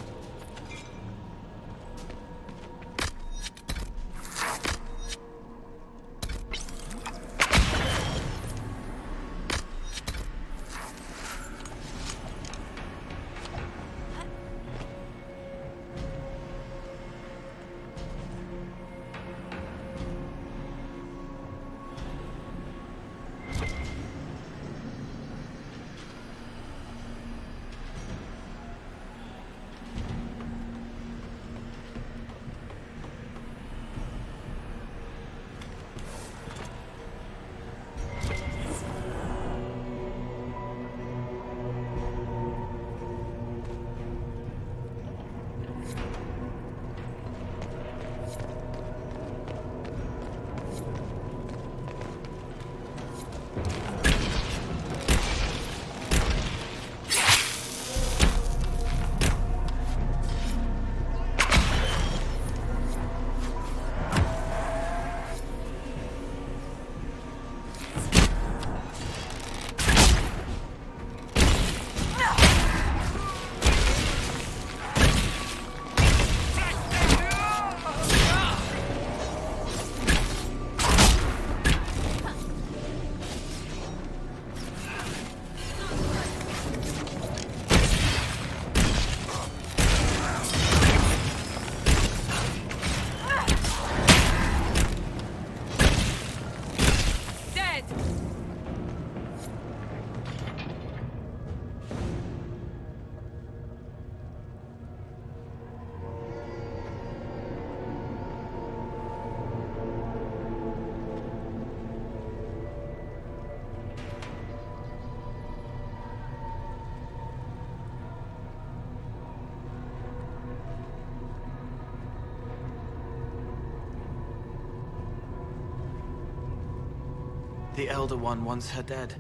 The Elder One wants her dead.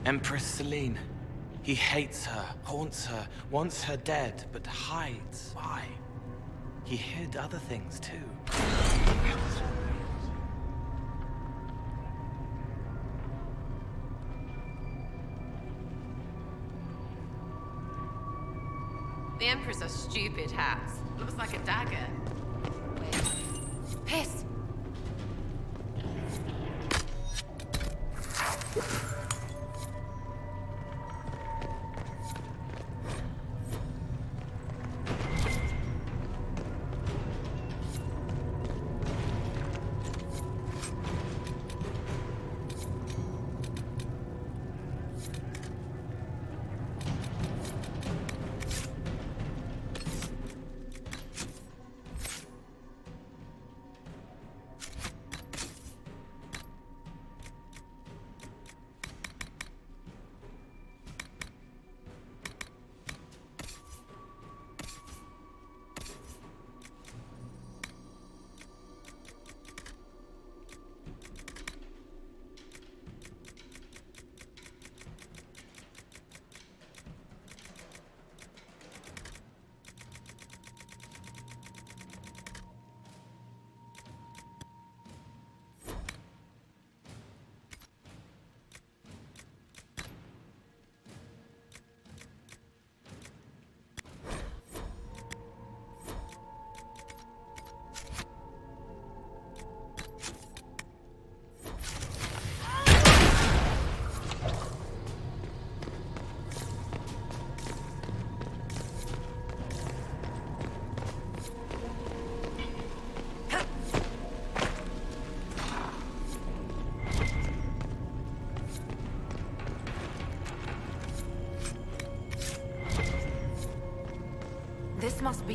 Empress Celine. He hates her, haunts her, wants her dead, but hides. Why? He hid other things too. The Empress a stupid hat. Looks like a dagger. Wait. Piss!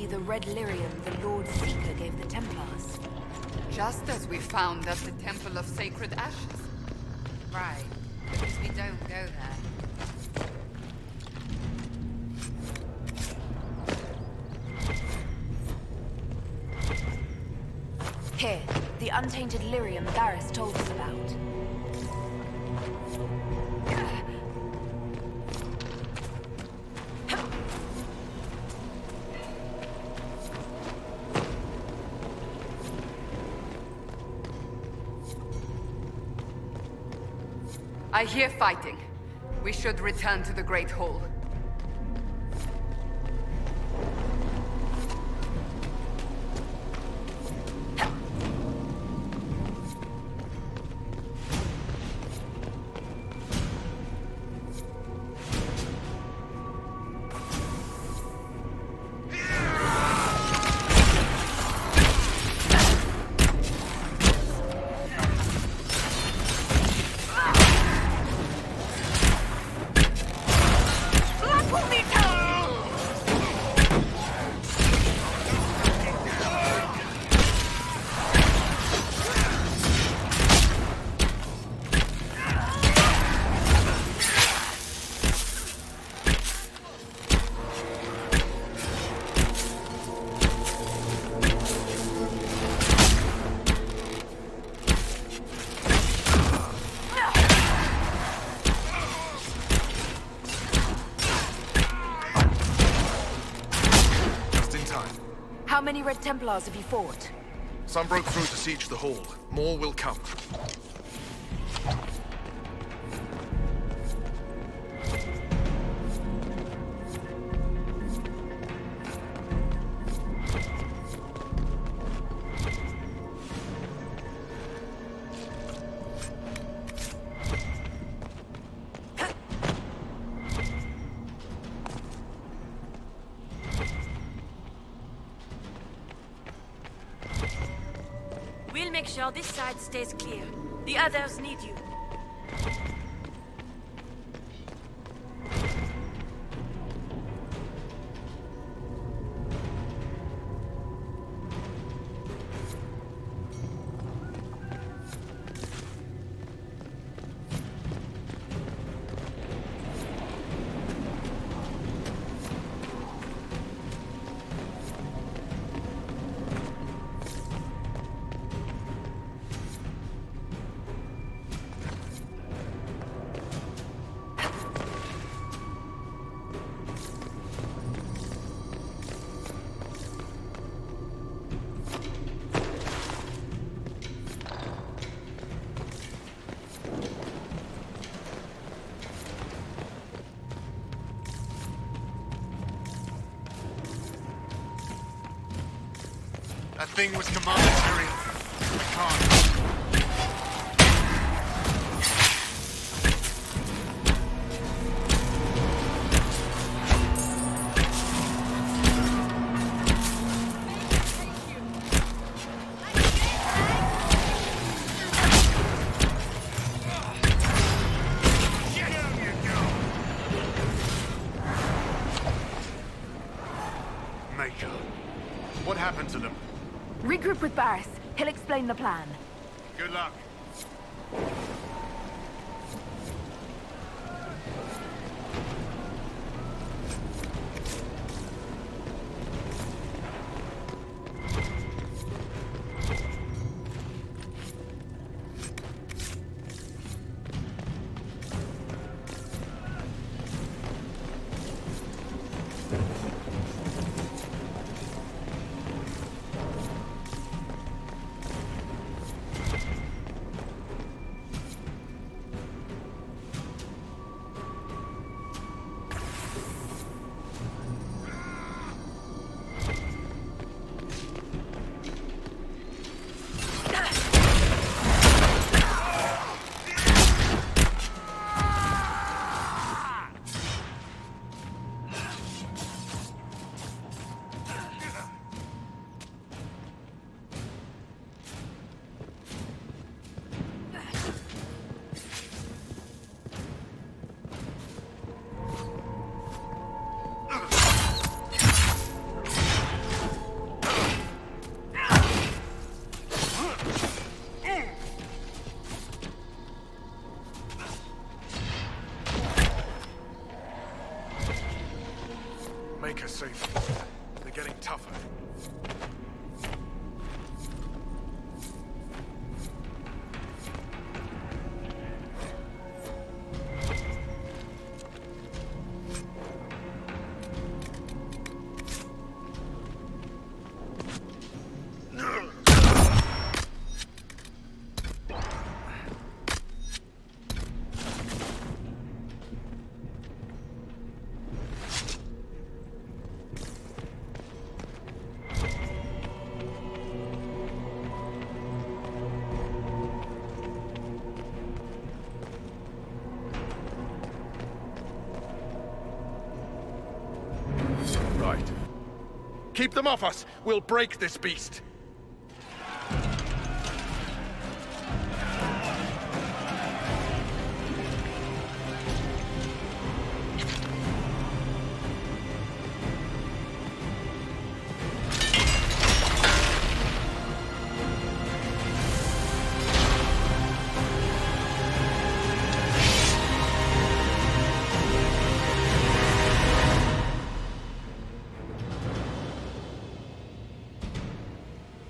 be the red lyrium the Lord Seeker gave the Templars. Just as we found at the Temple of Sacred Ashes. Right. Because we don't go there. Here, the untainted lyrium Barris told us about. I hear fighting. We should return to the Great Hall. How many Red Templars have you fought? Some broke through to siege the hall. More will come. We'll make sure this side stays clear. The others need you. That thing was Commander Tyrion. I can't. Maker. What happened to them? Regroup with Barris. He'll explain the plan. Good luck. safe. They're getting tougher. Right. Keep them off us! We'll break this beast!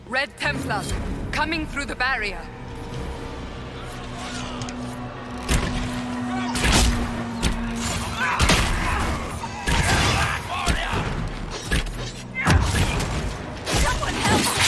Red Templars, coming through the barrier. Someone help!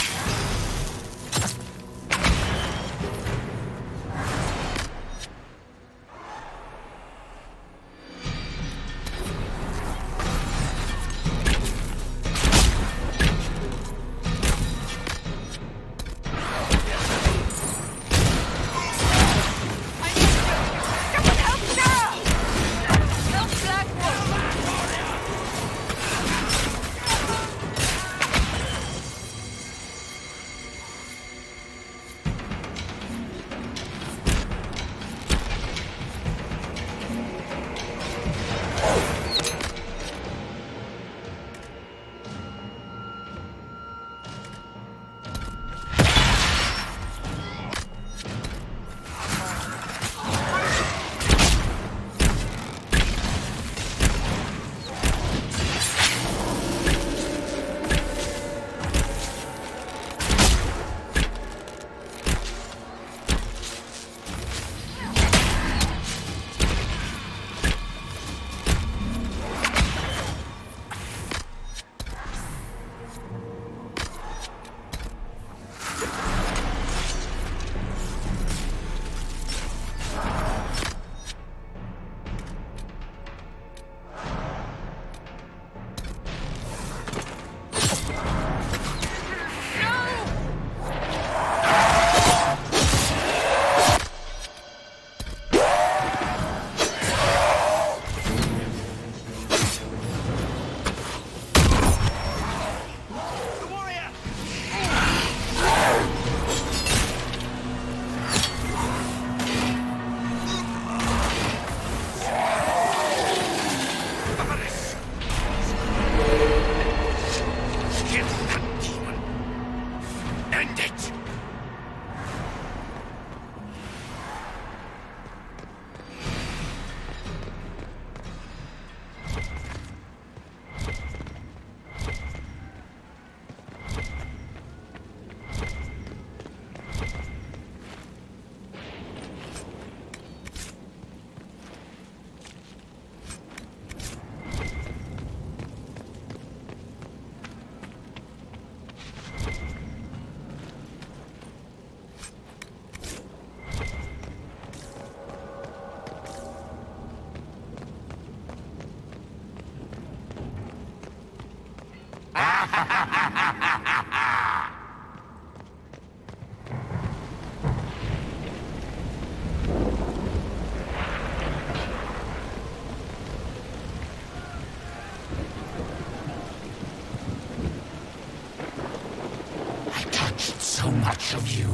So much of you.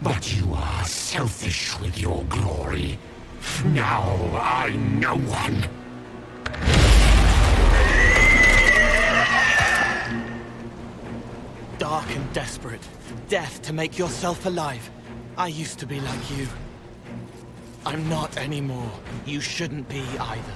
But you are selfish with your glory. Now I'm no one. Dark and desperate. Death to make yourself alive. I used to be like you. I'm not anymore. You shouldn't be either.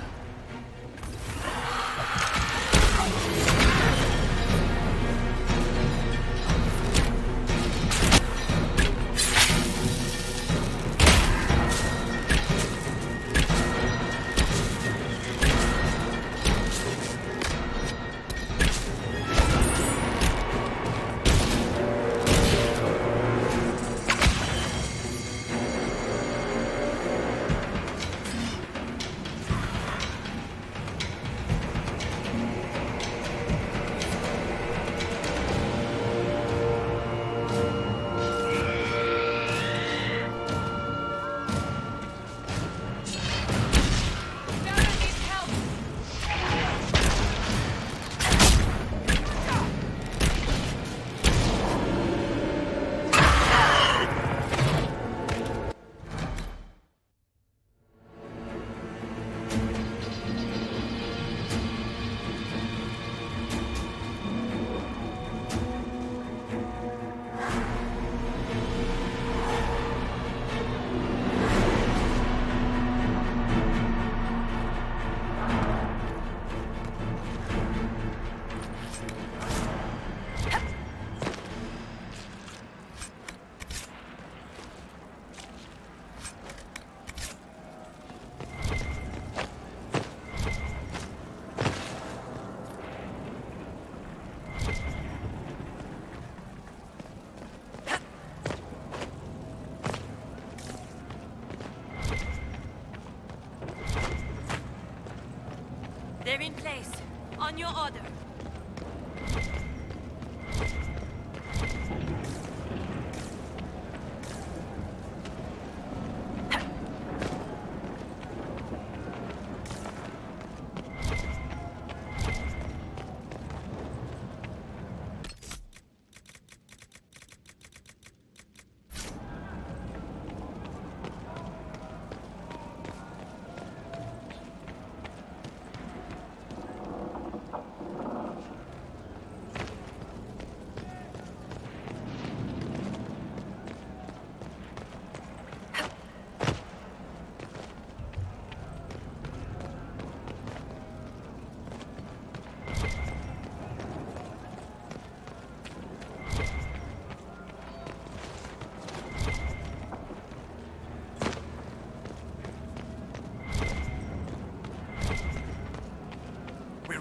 On your order.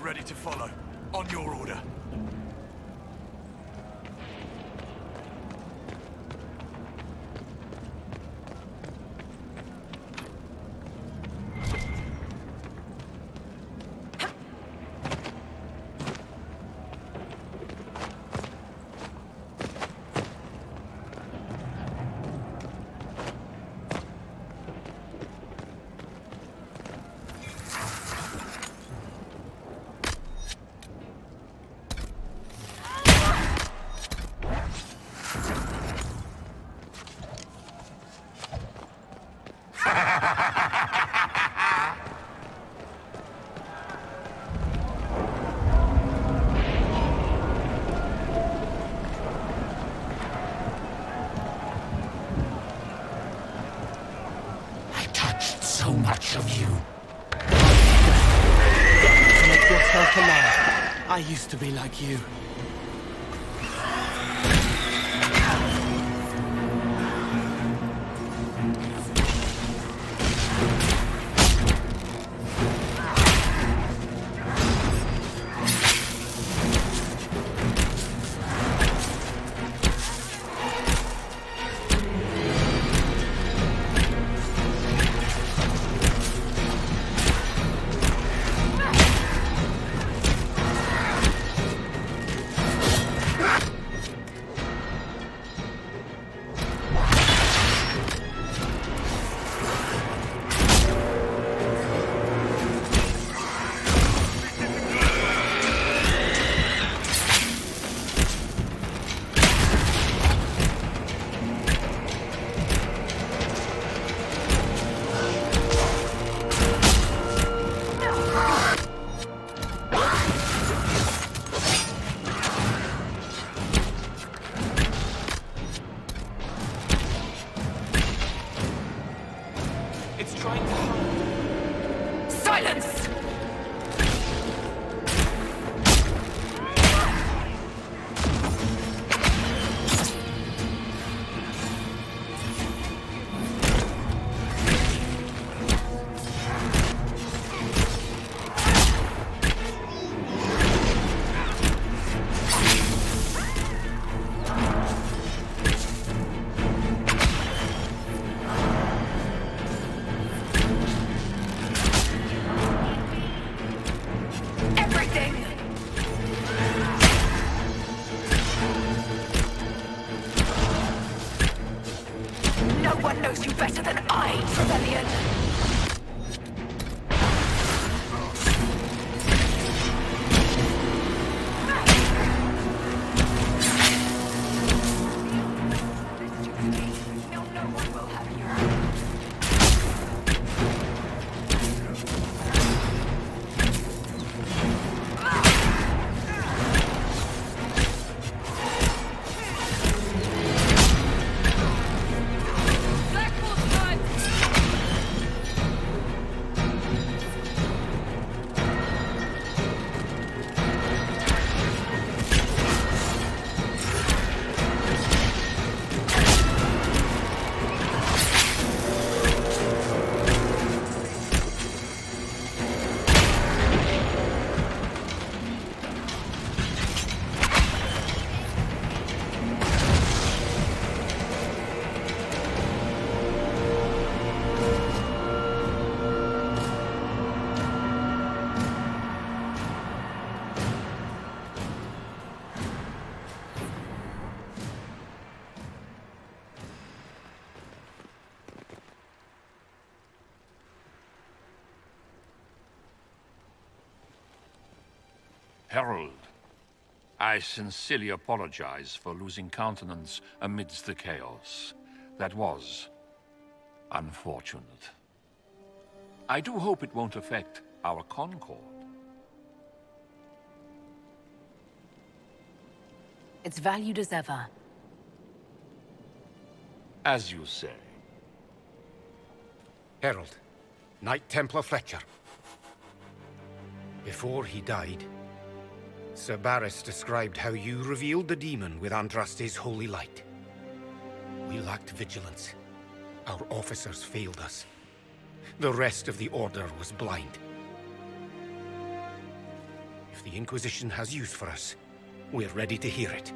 Ready to follow. On your order. So much of you. Make yourself alive. I used to be like you. Herald, I sincerely apologize for losing countenance amidst the chaos. That was unfortunate. I do hope it won't affect our concord. It's valued as ever. As you say. Herald, Knight Templar Fletcher. Before he died, Sir Barris described how you revealed the demon with Andraste's holy light. We lacked vigilance. Our officers failed us. The rest of the Order was blind. If the Inquisition has use for us, we're ready to hear it.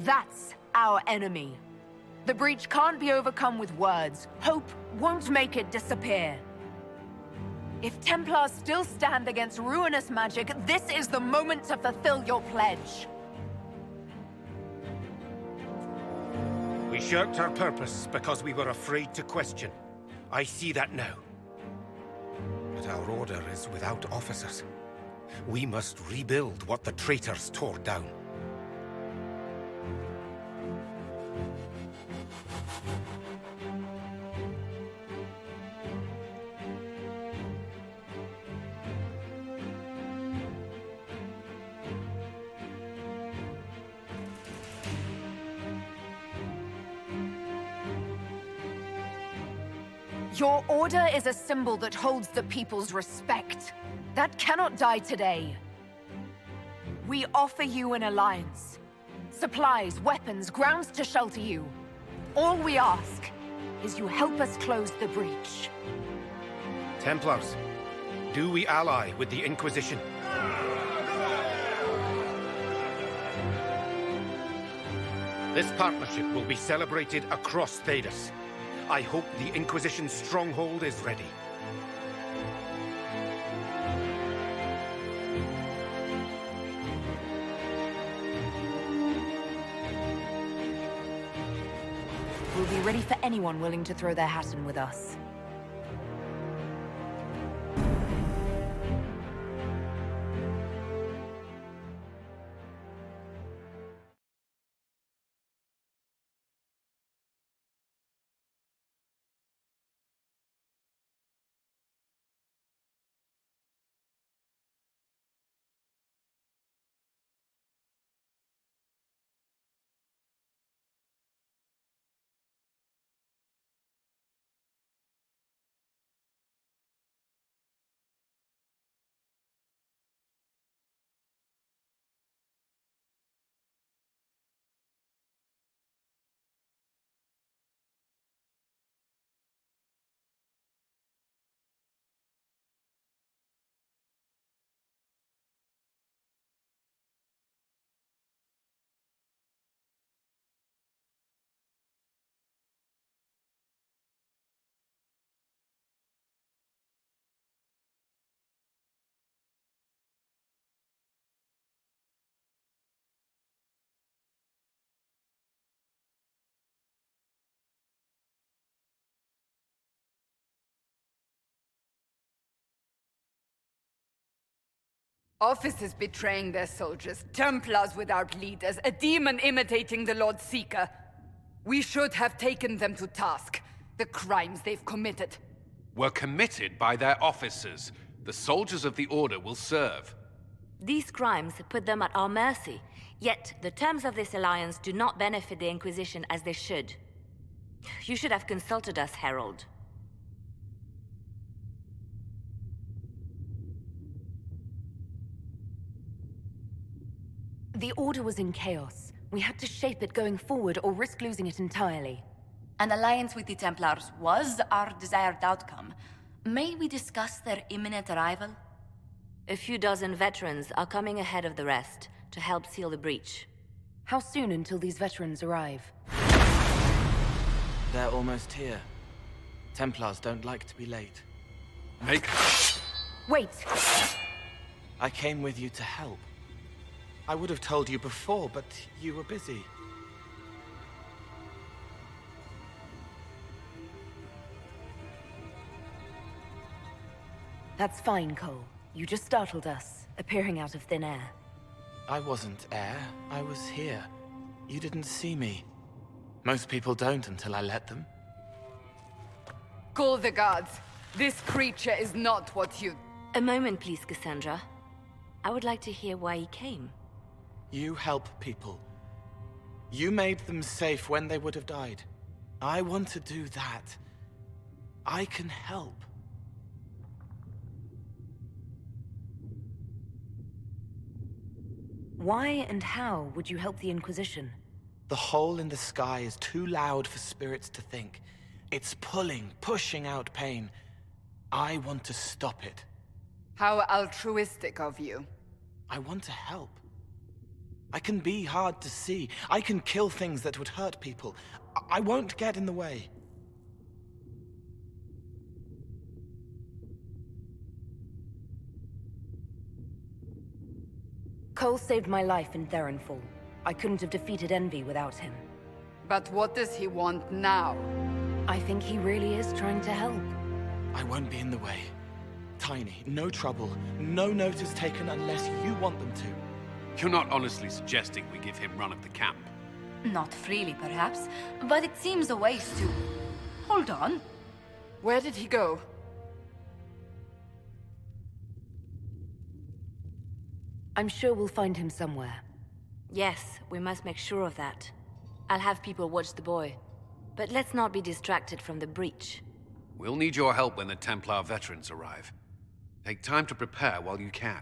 That's our enemy. The breach can't be overcome with words. Hope won't make it disappear. If Templars still stand against ruinous magic, this is the moment to fulfill your pledge. We shirked our purpose because we were afraid to question. I see that now. But our Order is without officers. We must rebuild what the traitors tore down. Your Order is a symbol that holds the people's respect. That cannot die today. We offer you an alliance. Supplies, weapons, grounds to shelter you. All we ask is you help us close the breach. Templars, do we ally with the Inquisition? This partnership will be celebrated across Thedas. I hope the Inquisition's stronghold is ready. We'll be ready for anyone willing to throw their hat in with us. Officers betraying their soldiers, Templars without leaders, a demon imitating the Lord Seeker. We should have taken them to task. The crimes they've committed. Were committed by their officers. The soldiers of the Order will serve. These crimes put them at our mercy, yet the terms of this alliance do not benefit the Inquisition as they should. You should have consulted us, Herald. The Order was in chaos. We had to shape it going forward or risk losing it entirely. An alliance with the Templars was our desired outcome. May we discuss their imminent arrival? A few dozen veterans are coming ahead of the rest to help seal the breach. How soon until these veterans arrive? They're almost here. Templars don't like to be late. Wait! I came with you to help. I would have told you before, but you were busy. That's fine, Cole. You just startled us, appearing out of thin air. I wasn't air. I was here. You didn't see me. Most people don't until I let them. Call the guards. This creature is not what you... A moment, please, Cassandra. I would like to hear why he came. You help people. You made them safe when they would have died. I want to do that. I can help. Why and how would you help the Inquisition? The hole in the sky is too loud for spirits to think. It's pulling, pushing out pain. I want to stop it. How altruistic of you. I want to help. I can be hard to see. I can kill things that would hurt people. I won't get in the way. Cole saved my life in Theronfall. I couldn't have defeated Envy without him. But what does he want now? I think he really is trying to help. I won't be in the way. Tiny, no trouble, no notice taken unless you want them to. You're not honestly suggesting we give him run of the camp? Not freely, perhaps, but it seems a waste to... Hold on. Where did he go? I'm sure we'll find him somewhere. Yes, we must make sure of that. I'll have people watch the boy. But let's not be distracted from the breach. We'll need your help when the Templar veterans arrive. Take time to prepare while you can.